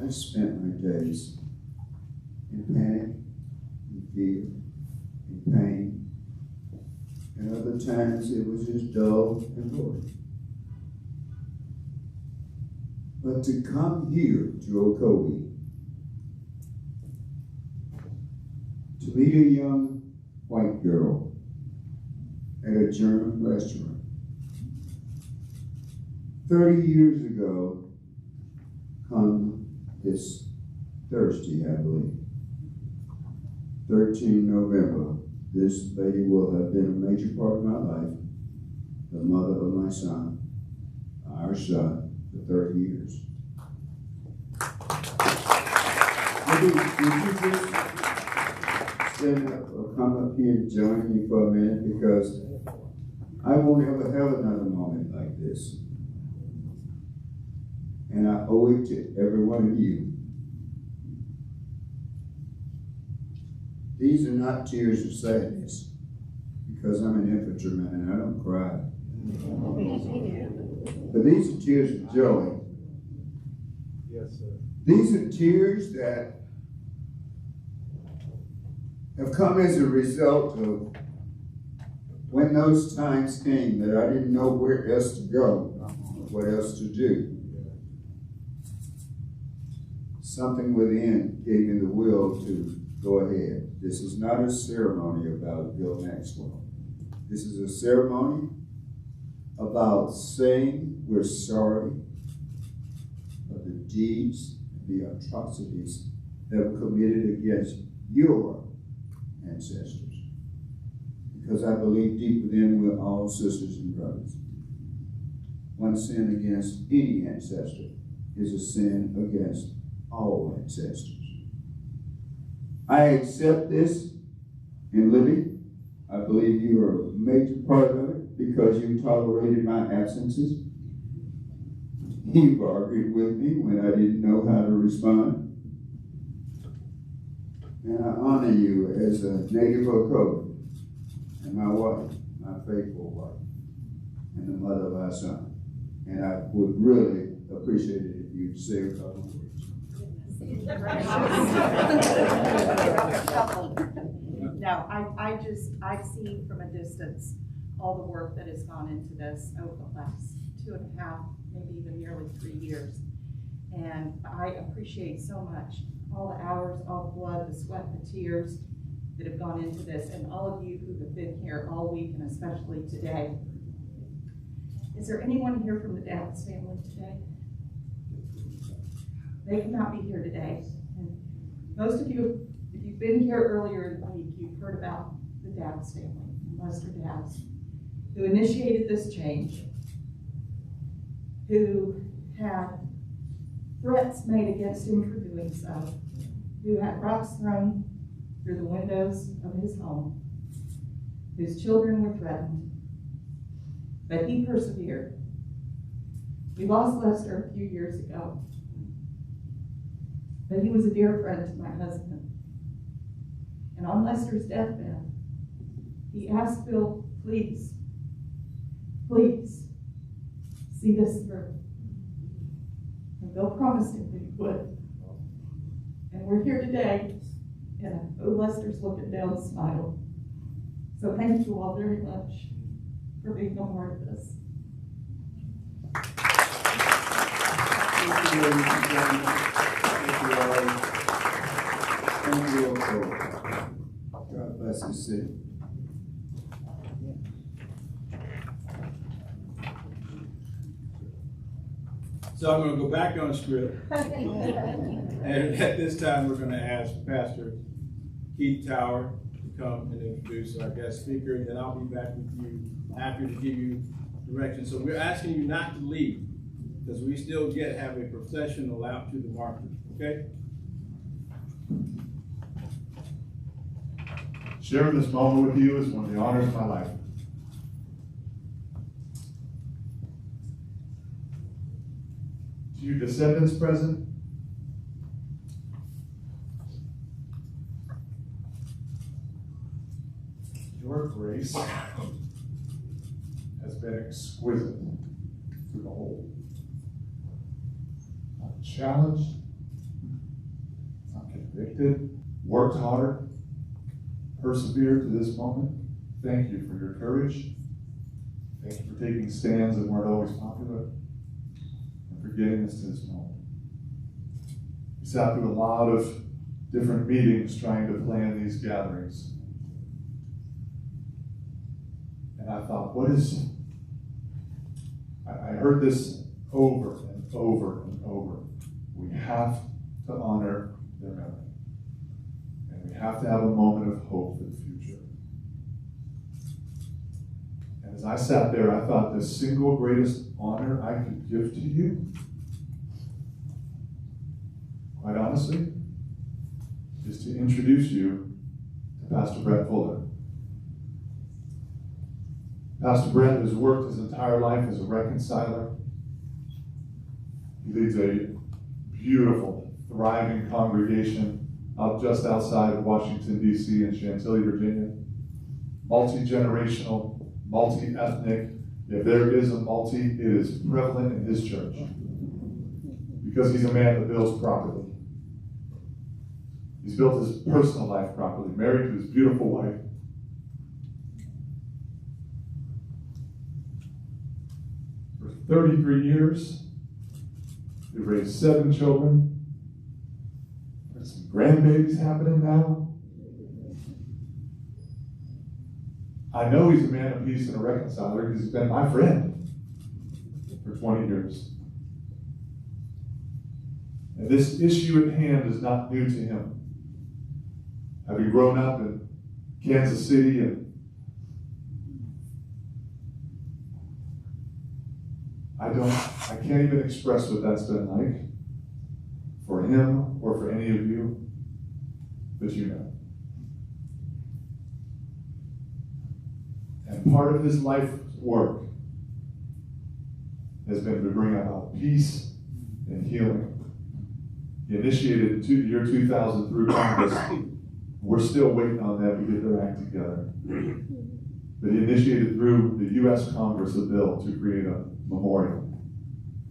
I've spent my days in panic, in fear, in pain, and other times it was just dull and boring. But to come here to Ocoee, to meet a young white girl at a German restaurant 30 years ago, come this Thursday, I believe, 13 November, this lady will have been a major part of my life, the mother of my son, our son, for 30 years. Would you just stand up or come up here and join me for a minute, because I won't ever have another moment like this. and I owe it to every one of you. These are not tears of sadness, because I'm an infantryman and I don't cry. But these are tears of joy. Yes, sir. These are tears that have come as a result of when those times came that I didn't know where else to go, what else to do. Something within gave me the will to go ahead. This is not a ceremony about Bill Maxwell. This is a ceremony about saying we're sorry for the deeds, the atrocities that were committed against your ancestors. Because I believe deep within we're all sisters and brothers. One sin against any ancestor is a sin against all ancestors. I accept this in Libby. I believe you are a major part of it because you tolerated my absences. You've argued with me when I didn't know how to respond. And I honor you as a native Ocoee and my wife, my faithful wife, and the mother of our son. And I would really appreciate it if you'd say a couple of words. No, I've seen from a distance all the work that has gone into this over the last 2.5, maybe even nearly 3 years. And I appreciate so much all the hours, all the blood, the sweat, the tears that have gone into this, and all of you who have been here all week and especially today. Is there anyone here from the Dallas family today? They cannot be here today. And most of you, if you've been here earlier in the week, you've heard about the Dallas family, Lester Dallas, who initiated this change, who had threats made against him for doing so, who had rocks thrown through the windows of his home, whose children were threatened, but he persevered. We lost Lester a few years ago, but he was a dear friend to my husband. And on Lester's deathbed, he asked Bill, please, please, see this through. And Bill promised him that he would. And we're here today, and oh, Lester's looking down the smile. So thank you all very much for being a part of this. Thank you, ladies and gentlemen. Thank you all. Thank you all. God bless this city. So I'm going to go back on script. And at this time, we're going to ask Pastor Keith Tower to come and introduce our guest speaker, and then I'll be back with you after to give you directions. So we're asking you not to leave, because we still have a processional out to the market, okay? Sharing this moment with you is one of the honors of my life. To you descendants present, your grace has been exquisite through the whole. Not challenged, not convicted, worked hard, persevered to this moment. Thank you for your courage. Thank you for taking stands that weren't always popular, and for getting us to this moment. We sat through a lot of different meetings trying to plan these gatherings. And I thought, I heard this over and over and over. We have to honor their memory. And we have to have a moment of hope for the future. And as I sat there, I thought the single greatest honor I could give to you, quite honestly, is to introduce you to Pastor Brett Fuller. Pastor Brett has worked his entire life as a reconciler. He leads a beautiful, thriving congregation out just outside of Washington, D.C. in Chantilly, Virginia. Multi-generational, multi-ethnic. If there is a multi, it is prevalent in his church. Because he's a man that builds properly. He's built his personal life properly, married to his beautiful wife. For 33 years, they've raised 7 children. There's some grandbabies happening now. I know he's a man of peace and a reconciler because he's been my friend for 20 years. And this issue at hand is not new to him. Having grown up in Kansas City, and I can't even express what that's been like for him or for any of you, but you know. And part of his life's work has been to bring about peace and healing. He initiated the year 2000 through Congress. We're still waiting on them to get their act together. But he initiated through the U.S. Congress a bill to create a memorial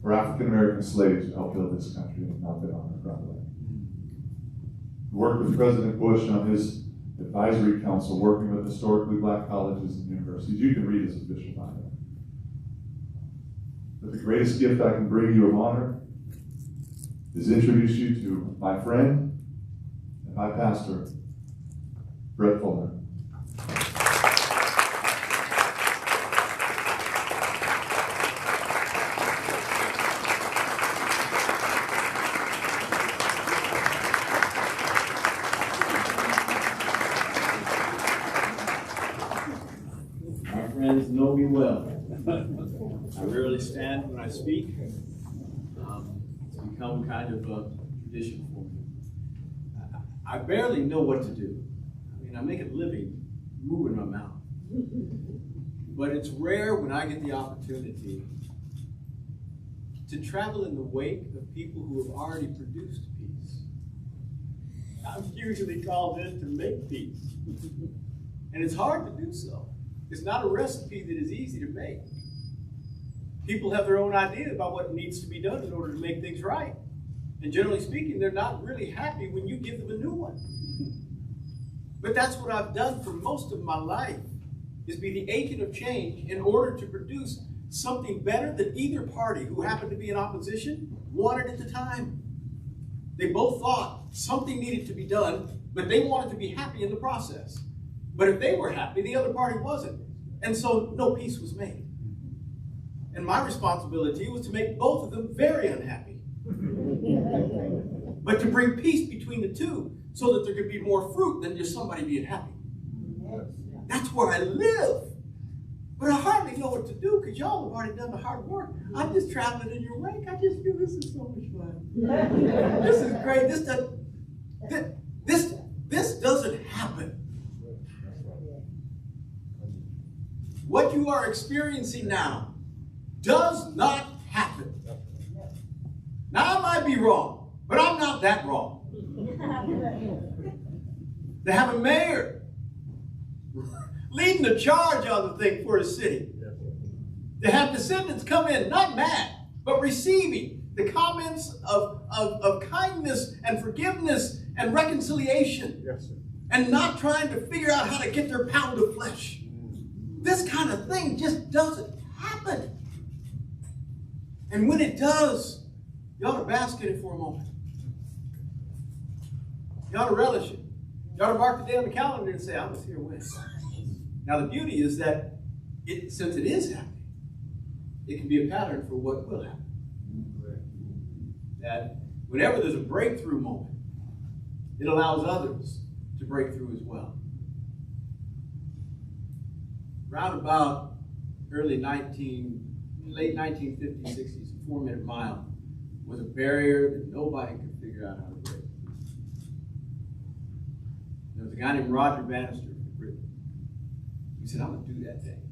for African American slaves who helped build this country and not been honored properly. He worked with President Bush on his advisory council, working with historically black colleges and universities. You can read his official bio. But the greatest gift I can bring you of honor is introduce you to my friend and my pastor, Brett Fuller. My friends know me well. I rarely stand when I speak. It's become kind of a tradition for me. I barely know what to do. I mean, I make a living moving my mouth. But it's rare when I get the opportunity to travel in the wake of people who have already produced peace. I'm usually called in to make peace. And it's hard to do so. It's not a recipe that is easy to make. People have their own idea about what needs to be done in order to make things right. And generally speaking, they're not really happy when you give them a new one. But that's what I've done for most of my life, is be the agent of change in order to produce something better than either party who happened to be in opposition wanted at the time. They both thought something needed to be done, but they wanted to be happy in the process. But if they were happy, the other party wasn't. And so no peace was made. And my responsibility was to make both of them very unhappy. But to bring peace between the two so that there could be more fruit than just somebody being happy. That's where I live. But I hardly know what to do because y'all have already done the hard work. I'm just traveling in your wake. I just feel this is so much fun. This is great. This doesn't happen. What you are experiencing now does not happen. Now, I might be wrong, but I'm not that wrong. To have a mayor leading the charge on the thing for his city. To have descendants come in, not mad, but receiving the comments of kindness and forgiveness and reconciliation. Yes, sir. And not trying to figure out how to get their pound of flesh. This kind of thing just doesn't happen. And when it does, you ought to bask in it for a moment. You ought to relish it. You ought to mark the day on the calendar and say, I was here when. Now the beauty is that since it is happening, it can be a pattern for what will happen. That whenever there's a breakthrough moment, it allows others to break through as well. Round about late 1950s, 60s, a 4-minute mile was a barrier that nobody could figure out how to break. There was a guy named Roger Bannister from Britain. He said, I'm going to do that thing.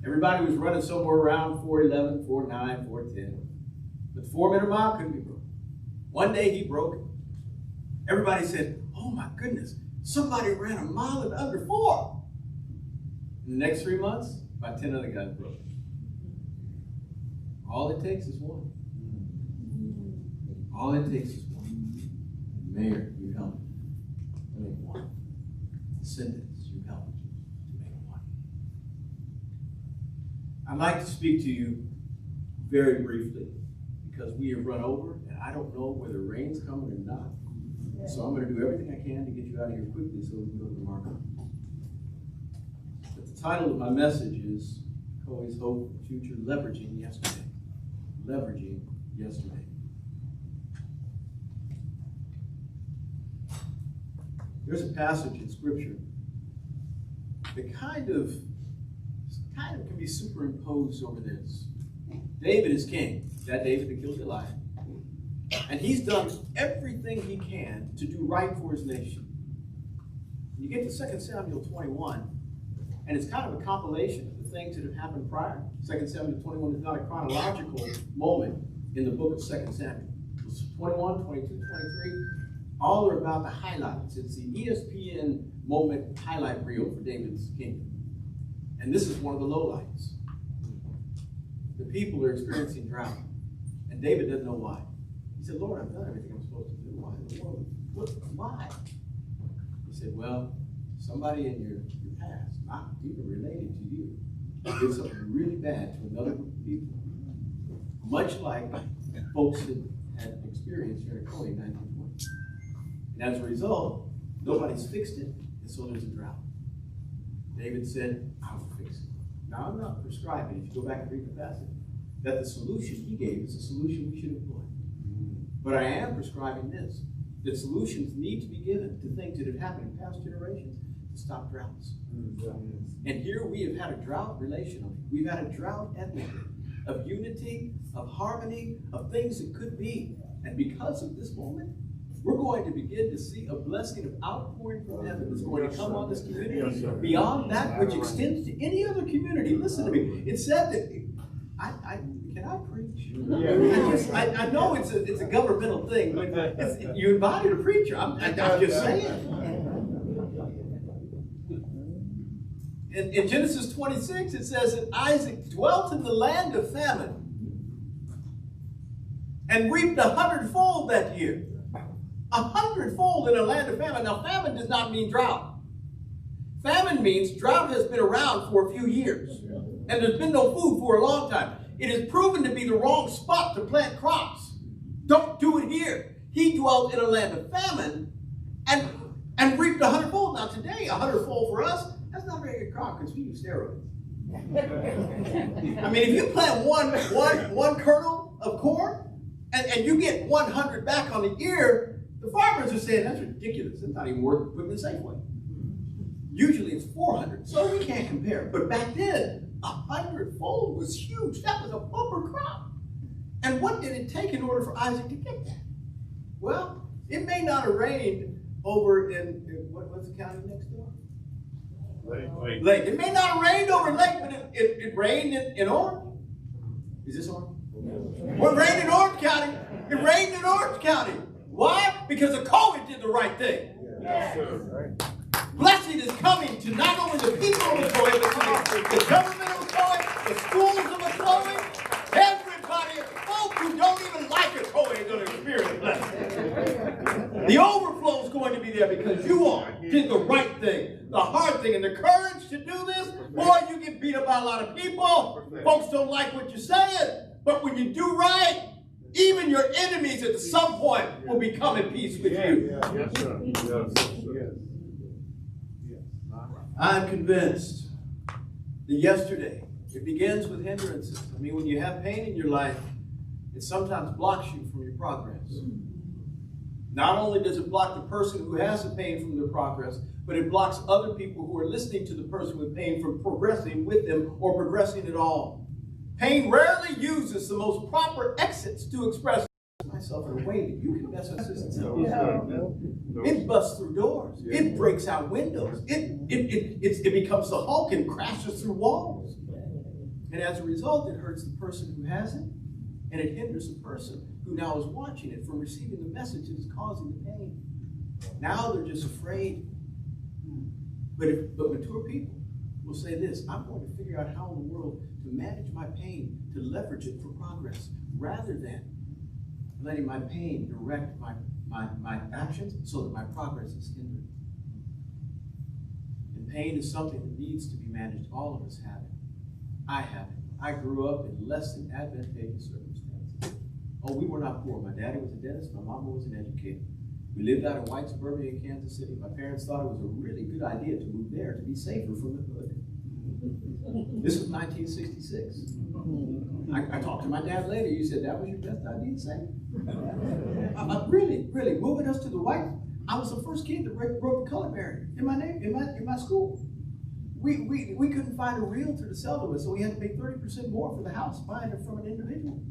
Everybody was running somewhere around 411, 409, 410. But the 4-minute mile couldn't be broken. One day he broke it. Everybody said, oh my goodness, somebody ran a mile in under 4. In the next 3 months, about 10 other guys broke it. All it takes is one. All it takes is one. Mayor, you help me to make one. Descendants, you help me to make one. I'd like to speak to you very briefly because we have run over and I don't know whether rain's coming or not. So I'm going to do everything I can to get you out of here quickly so we can go to the market. But the title of my message is Coe's Hope for the Future, Leveraging Yesterday. Leveraging Yesterday. There's a passage in Scripture that kind of can be superimposed over this. David is king. That David that killed Goliath. And he's done everything he can to do right for his nation. You get to 2 Samuel 21, and it's kind of a compilation of the things that have happened prior. 2 Samuel 21 is not a chronological moment in the book of 2 Samuel. It's 21, 22, 23. All are about the highlights. It's the ESPN moment highlight reel for David's kingdom. And this is one of the lowlights. The people are experiencing drought. And David doesn't know why. He said, Lord, I've done everything I'm supposed to do. Why in the world? Why? He said, well, somebody in your past, not even related to you, did something really bad to another group of people. Much like folks that had experienced here in Coe in 1920. And as a result, nobody's fixed it, and so there's a drought. David said, I will fix it. Now, I'm not prescribing, if you go back and read the passage, that the solution he gave is a solution we should employ. But I am prescribing this, that solutions need to be given to things that have happened in past generations to stop droughts. And here we have had a drought relationally. We've had a drought ethnically, of unity, of harmony, of things that could be. And because of this moment, we're going to begin to see a blessing of outpouring from heaven that's going to come on this community beyond that which extends to any other community. Listen to me. It said that, can I preach? I know it's a governmental thing, but you invited a preacher. I'm just saying. In Genesis 26, it says that Isaac dwelt in the land of famine and reaped 100-fold that year. 100-fold in a land of famine. Now, famine does not mean drought. Famine means drought has been around for a few years, and there's been no food for a long time. It is proven to be the wrong spot to plant crops. Don't do it here. He dwelt in a land of famine and reaped 100-fold. Now, today, 100-fold for us, that's not a very good crop because we use steroids. I mean, if you plant one kernel of corn and you get 100 back on the ear, the farmers are saying, that's ridiculous. It's not even worth putting in Safeway. Usually it's 400, so we can't compare. But back then, 100-fold was huge. That was a bumper crop. And what did it take in order for Isaac to get that? Well, it may not have rained over in what's the county next door? Lake. It may not have rained over Lake, but it rained in Orange. Is this Orange? Well, it rained in Orange County. It rained in Orange County. Why? Because the COVID did the right thing. Yes, sir. Blessing is coming to not only the people of Ocoee, but the government of Ocoee, the schools of Ocoee, everybody, folks who don't even like Ocoee are going to experience blessing. The overflow is going to be there because you all did the right thing, the hard thing, and the courage to do this. Boy, you get beat up by a lot of people. Folks don't like what you're saying, but when you do right, even your enemies at some point will become at peace with you. Yes, sir. Yes, sir. I'm convinced that yesterday, it begins with hindrances. I mean, when you have pain in your life, it sometimes blocks you from your progress. Not only does it block the person who has the pain from their progress, but it blocks other people who are listening to the person with pain from progressing with them or progressing at all. Pain rarely uses the most proper exits to express myself in a way that you can mess with this. It busts through doors. It breaks out windows. It becomes the Hulk and crashes through walls. And as a result, it hurts the person who has it, And it hinders the person who now is watching it from receiving the message that is causing the pain. Now they're just afraid. But mature people will say this: I'm going to figure out how in the world to manage my pain, to leverage it for progress, rather than letting my pain direct my actions so that my progress is hindered. And pain is something that needs to be managed. All of us have it. I have it. I grew up in less than advantageous circumstances. Oh, we were not poor. My daddy was a dentist. My mama was an educator. We lived out in white suburbia in Kansas City. My parents thought it was a really good idea to move there to be safer from the hood. This was 1966. I talked to my dad later. You said that was your best idea, say? Really, moving us to the white. I was the first kid that broke the color barrier in my school. We couldn't find a realtor to sell to us, so we had to pay 30% more for the house buying it from an individual.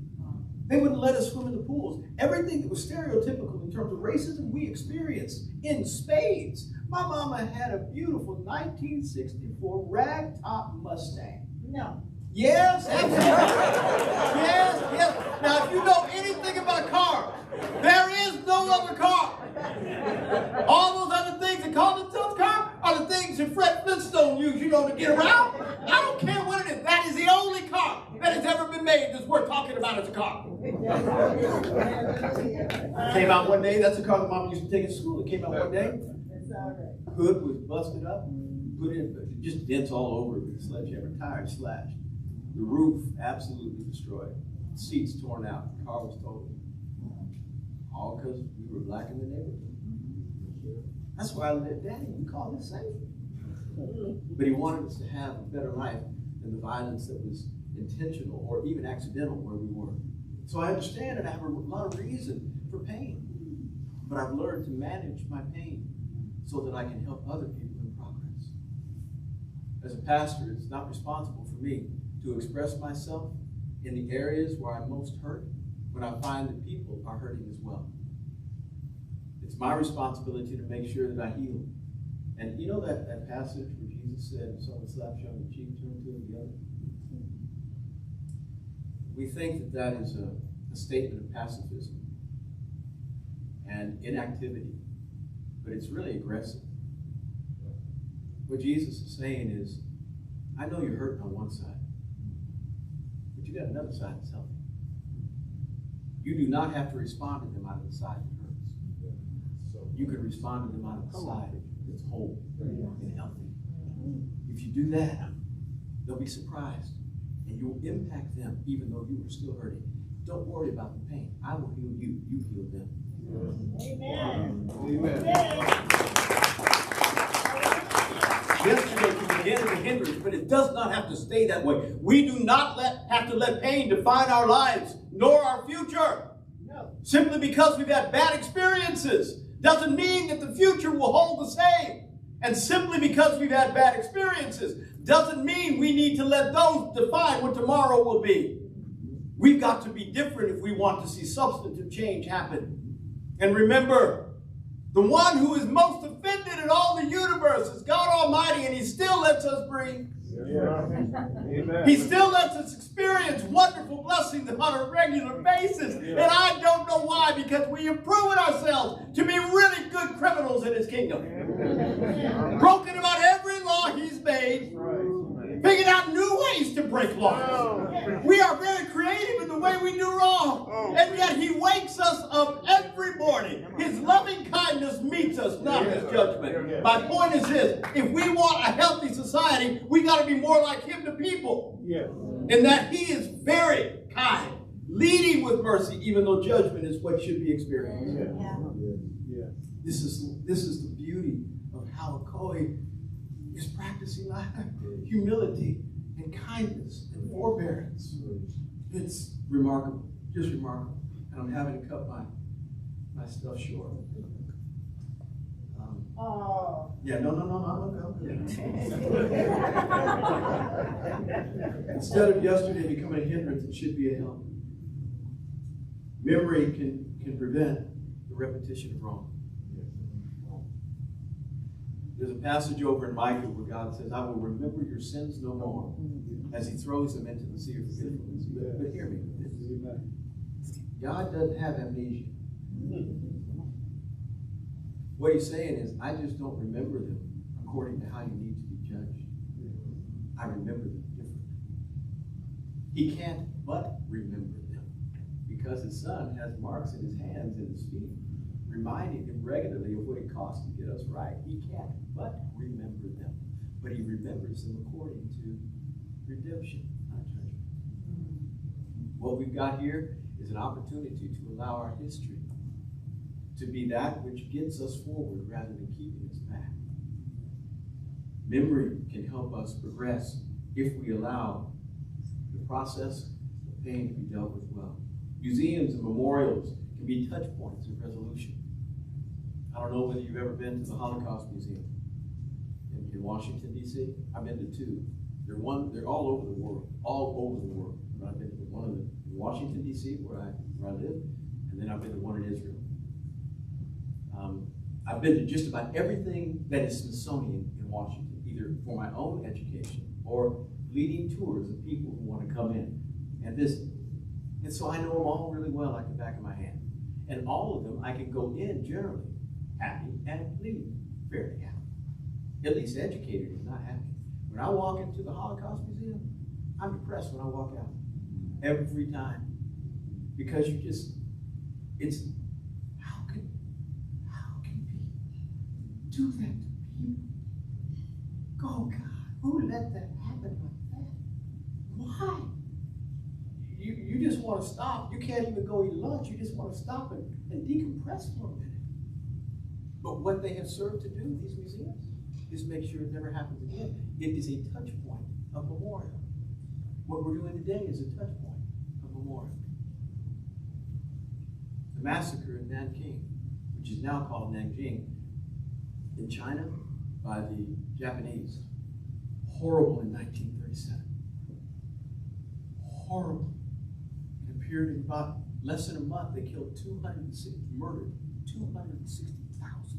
They wouldn't let us swim in the pools. Everything that was stereotypical in terms of racism we experienced in spades. My mama had a beautiful 1964 ragtop Mustang. No. Yes, absolutely. Yes. Now, if you know anything about cars, there is no other car. All those other things that call themselves cars are the things that Fred Flintstone used, to get around. I don't care what it is. That is the only car that has ever been made that's worth talking about as a car. Came out one day. That's the car that Mom used to take to school. It came out one day. Hood was busted up, put in, just dents all over it with a sledgehammer. Tires slashed. The roof absolutely destroyed. Seats torn out. The car was totaled. All because we were black in the neighborhood. That's why I let Daddy, we call it safe. But he wanted us to have a better life than the violence that was intentional or even accidental where we were. So I understand and I have a lot of reason for pain. But I've learned to manage my pain so that I can help other people in progress. As a pastor, it's not responsible for me to express myself in the areas where I'm most hurt when I find that people are hurting as well. It's my responsibility to make sure that I heal. And you know that passage where Jesus said, if someone slaps you on the cheek, turn to the other? We think that is a statement of pacifism and inactivity, but it's really aggressive. What Jesus is saying is, I know you're hurting on one side, but you got another side that's healthy. You do not have to respond to them out of the side that hurts. You can respond to them out of the side that's whole and healthy. If you do that, they'll be surprised, and you'll impact them even though you are still hurting. Don't worry about the pain. I will heal you. You heal them. Amen. Amen. Yesterday can begin as a hindrance, but it does not have to stay that way. We do not have to let pain define our lives nor our future. No. Simply because we've had bad experiences doesn't mean that the future will hold the same. And simply because we've had bad experiences doesn't mean we need to let those define what tomorrow will be. We've got to be different if we want to see substantive change happen. And remember, the one who is most offended in all the universe is God Almighty, and He still lets us breathe. Amen. He still lets us experience wonderful blessings on a regular basis. And I don't know why, because we have proven ourselves to be really good criminals in His kingdom. Broken about every law He's made. Figured out new ways to break laws. We are very creative in the way we do wrong. And yet He wakes us up every morning. His loving kindness meets us, not His judgment. My point is this: if we want a healthy society, we got to be more like Him to people. In that He is very kind, leading with mercy, even though judgment is what should be experienced. This is the beauty of how Okoye is practicing life. Humility and kindness and forbearance. It's remarkable, just remarkable. And I'm having to cut my stuff short. Yeah, no, I'm good. Instead of yesterday becoming a hindrance, it should be a help. Memory can prevent the repetition of wrong. There's a passage over in Micah where God says, I will remember your sins no more, as He throws them into the sea of forgetfulness. But hear me with this. God doesn't have amnesia. What he's saying is, I just don't remember them according to how you need to be judged. I remember them differently. He can't but remember them because his son has marks in his hands and his feet, reminding him regularly of what it costs to get us right. He can't but remember them, but he remembers them according to redemption, not judgment. What we've got here is an opportunity to allow our history to be that which gets us forward rather than keeping us back. Memory can help us progress if we allow the process of pain to be dealt with well. Museums and memorials can be touch points of resolution. I don't know whether you've ever been to the Holocaust Museum in Washington, D.C. I've been to two. They're all over the world, But I've been to one of them in Washington, D.C., where I live, and then I've been to one in Israel. I've been to just about everything that is Smithsonian in Washington, either for my own education or leading tours of people who want to come in and visit. And so I know them all really well like the back of my hand. And all of them, I can go in generally happy and leave fairly happy. At least educated and not happy. When I walk into the Holocaust Museum, I'm depressed when I walk out. Every time. Because how can people do that to people? Oh God, who let that happen like that? Why? You just want to stop. You can't even go eat lunch. You just want to stop and decompress for a minute. But what they have served to do, these museums, is make sure it never happens again. It is a touch point of memorial. What we're doing today is a touch point of memorial. The massacre in Nanking, which is now called Nanjing, in China by the Japanese, horrible in 1937. Horrible. In a period of about less than a month, they killed murdered 260,000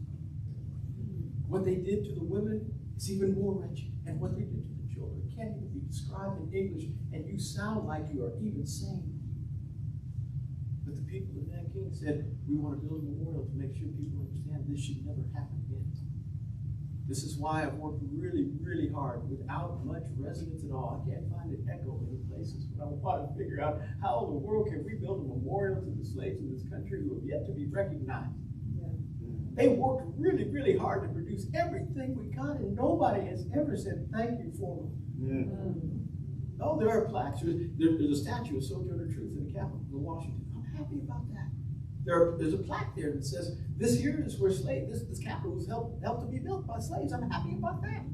people. What they did to the women is even more wretched, and what they did to the children can't even be described in English, and you sound like you are even sane. But the people of Nanking said, we want to build a memorial to make sure people understand this should never happen again. This is why I've worked really, really hard without much resonance at all. I can't find an echo in the places, but I want to figure out how in the world can we build a memorial to the slaves in this country who have yet to be recognized. Yeah. They worked really, really hard to produce everything we got, and nobody has ever said thank you for them. Yeah. Oh, there are plaques. There's a statue of Sojourner Truth in the Capitol in Washington. I'm happy about that. There's a plaque there that says, this here is where this Capitol was helped to be built by slaves. I'm happy about that.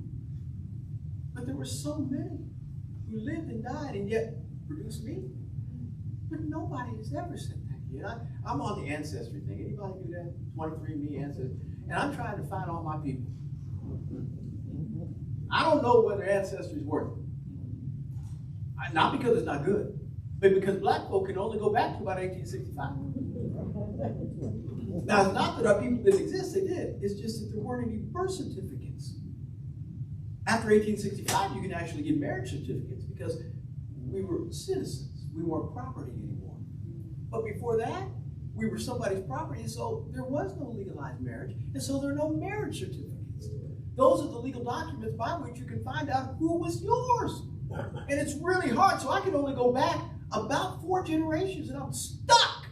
But there were so many who lived and died and yet produced me. But nobody has ever said thank you. And I'm on the ancestry thing. Anybody do that? 23andMe ancestry. And I'm trying to find all my people. I don't know whether ancestry is worth it. Not because it's not good, but because black folk can only go back to about 1865. Now, it's not that our people didn't exist, they did. It's just that there weren't any birth certificates. After 1865, you can actually get marriage certificates because we were citizens. We weren't property anymore. But before that, we were somebody's property, so there was no legalized marriage, and so there are no marriage certificates. Those are the legal documents by which you can find out who was yours. And it's really hard, so I can only go back about 4 generations, and I'm stuck.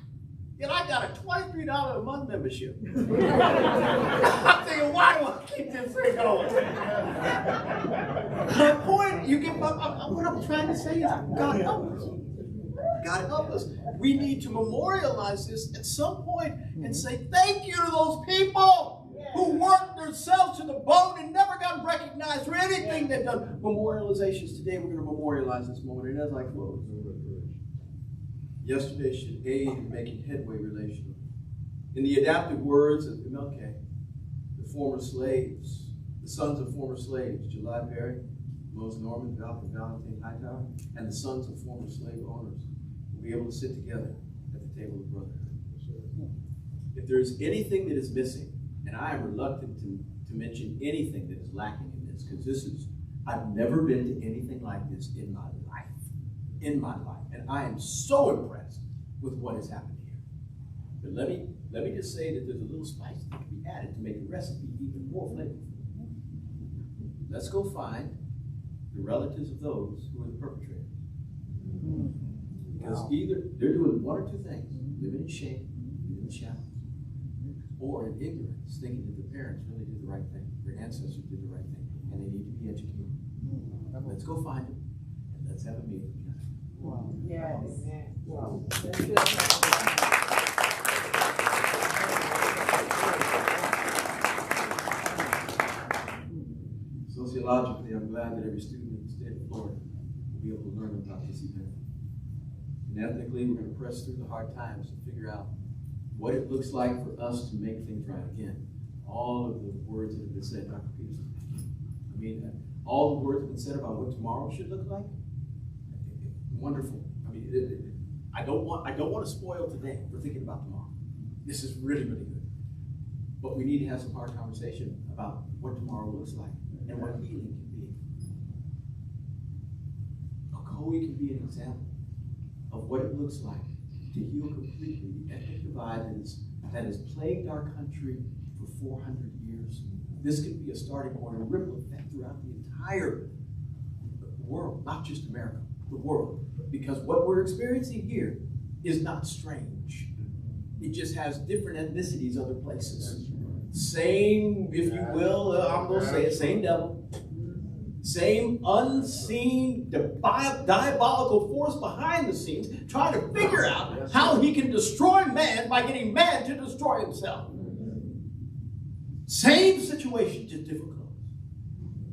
And I got a $23 a month membership. I'm thinking, why do I keep this thing going? My point, what I'm trying to say is, God help us. God help us. We need to memorialize this at some point and say thank you to those people who worked themselves to the bone and never got recognized for anything they've done. Memorializations today, we're going to memorialize this moment. And as I close, yesterday should aid in making headway relationally. In the adapted words of MLK, the former slaves, the sons of former slaves, July Berry, Moses Norman, Valentine Hightower, and the sons of former slave owners will be able to sit together at the table of brotherhood. If there is anything that is missing, and I am reluctant to mention anything that is lacking in this, because I've never been to anything like this in my life. And I am so impressed with what has happened here. But let me just say that there's a little spice that can be added to make the recipe even more flavorful. Let's go find the relatives of those who are the perpetrators. Because either they're doing one or two things: living in shame, living in shadows, or in ignorance, thinking that their parents really did the right thing, their ancestors did the right thing, and they need to be educated. Let's go find them, and let's have a meeting. Wow. Yes. Wow. Sociologically, I'm glad that every student in the state of Florida will be able to learn about this event. And ethnically, we're going to press through the hard times and figure out what it looks like for us to make things right again. All of the words that have been said, Dr. Peterson. I mean, all the words that have been said about what tomorrow should look like. Wonderful. I mean, I don't want to spoil today. We're thinking about tomorrow. This is really, really good. But we need to have some hard conversation about what tomorrow looks like and what healing can be. Ocoee can be an example of what it looks like to heal completely the ethnic divide that has plagued our country for 400 years. This could be a starting point, a ripple effect throughout the entire world, not just America, the world. Because what we're experiencing here is not strange. It just has different ethnicities other places. Same, if you will, I'm going to say it, same devil. Same unseen, diabolical force behind the scenes trying to figure out how he can destroy man by getting man to destroy himself. Same situation, just different colors.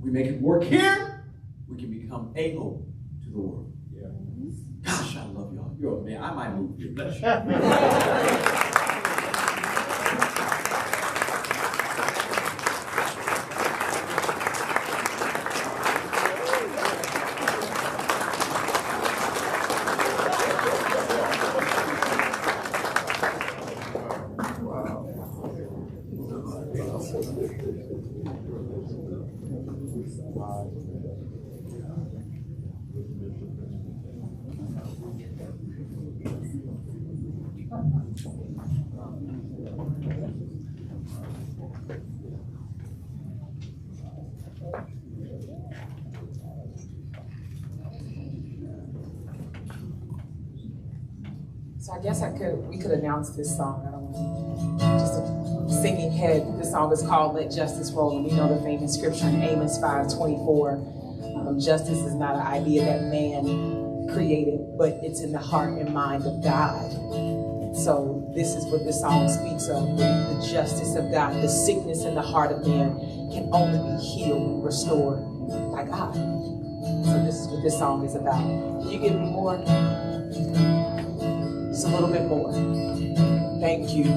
We make it work here, we can become a hope to the world. Yeah. Gosh, I love y'all. You're a man. I might move you. Bless you. So I guess we could announce this song. I don't want just a singing head. This song is called Let Justice Roll, and we know the famous scripture in Amos 5:24. Justice is not an idea that man created, but it's in the heart and mind of God. So this is what this song speaks of, the justice of God. The sickness in the heart of man can only be healed and restored by God. So this is what this song is about. Can you give me more? Just a little bit more. Thank you.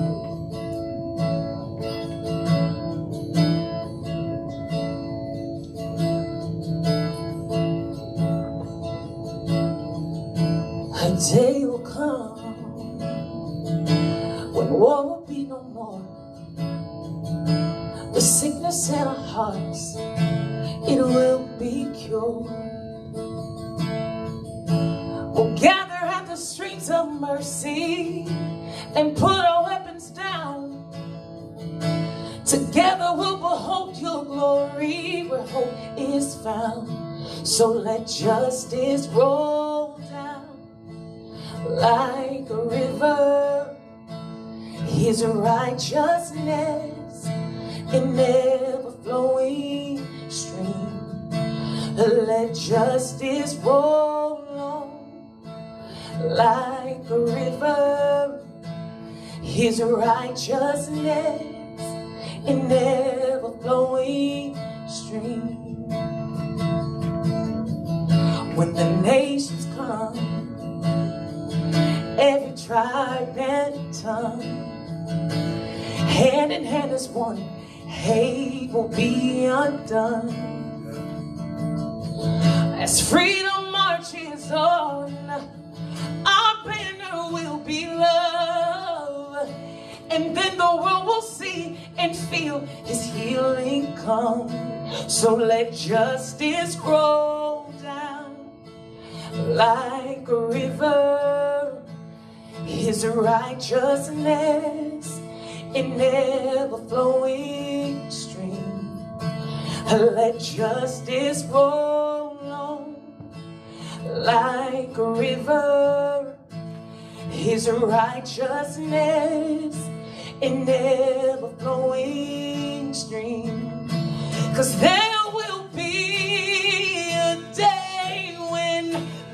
A day will come when war will be no more. The sickness in our hearts, it will be cured. We'll gather at the streets of mercy and put our weapons down. Together we'll behold your glory where hope is found. So let justice roll down like a river, his righteousness in ever-flowing stream. Let justice roll on like a river, his righteousness in ever-flowing stream. When the nations come, every tribe and tongue, hand in hand as one, hate will be undone. As freedom marches on, our banner will be love. And then the world will see and feel his healing come. So let justice roll down like a river, his His righteousness in ever-flowing stream. Let justice roll on like a river. His righteousness in ever-flowing stream. 'Cause there will be a day when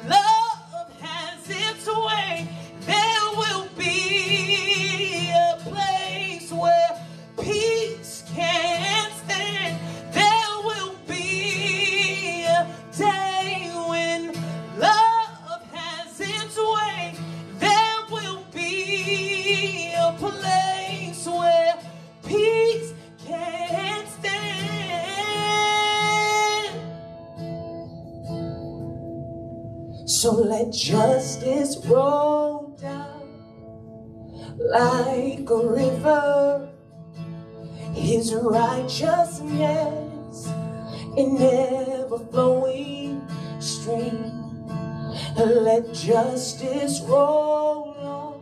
love has its way. There will be a place where peace can stand. There will be a day when love has its way. There will be a place where peace can stand. So let justice roll down like a river. His righteousness in ever-flowing stream. Let justice roll on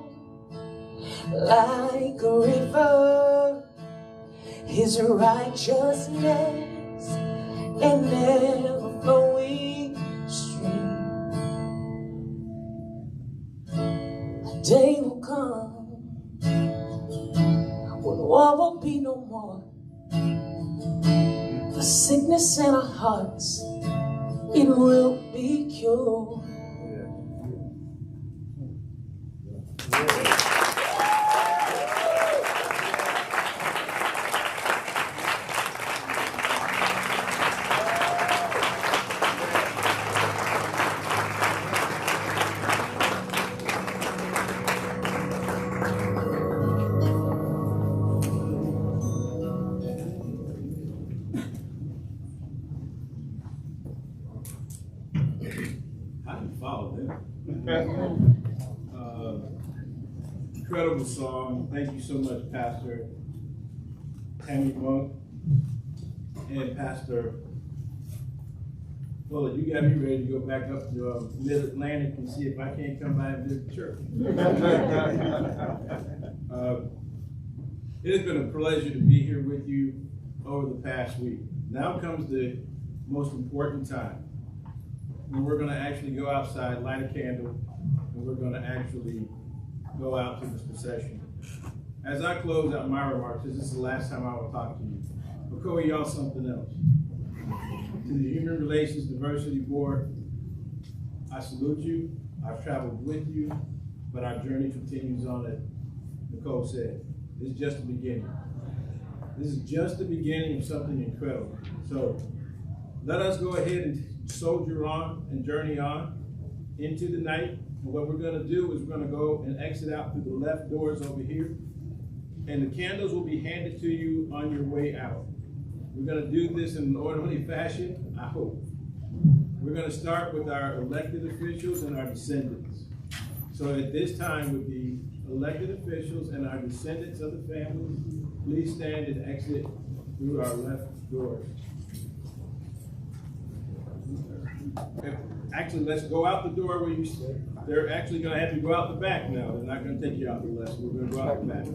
like a river. His righteousness in ever-flowing stream. A day will come when war will be no more. The sickness in our hearts, it will be cured. I didn't follow that. Incredible song. Thank you so much, Pastor Tammy Monk and Pastor Fuller. You got me ready to go back up to Mid-Atlantic and see if I can't come by and visit the church. It has been a pleasure to be here with you over the past week. Now comes the most important time, when we're going to actually go outside, light a candle, and we're going to actually go out to this procession. As I close out my remarks, this is the last time I will talk to you. But call y'all something else. To the Human Relations Diversity Board, I salute you. I've traveled with you, but our journey continues on, as Nicole said. This is just the beginning. This is just the beginning of something incredible. So let us go ahead and soldier on and journey on into the night. And what we're going to do is we're going to go and exit out through the left doors over here. And the candles will be handed to you on your way out. We're going to do this in an orderly fashion, I hope. We're going to start with our elected officials and our descendants. So at this time, with the elected officials and our descendants of the families, please stand and exit through our left doors. Actually, let's go out the door where you sit. They're actually going to have to go out the back now. They're not going to take you out the left. We're going to go out the back.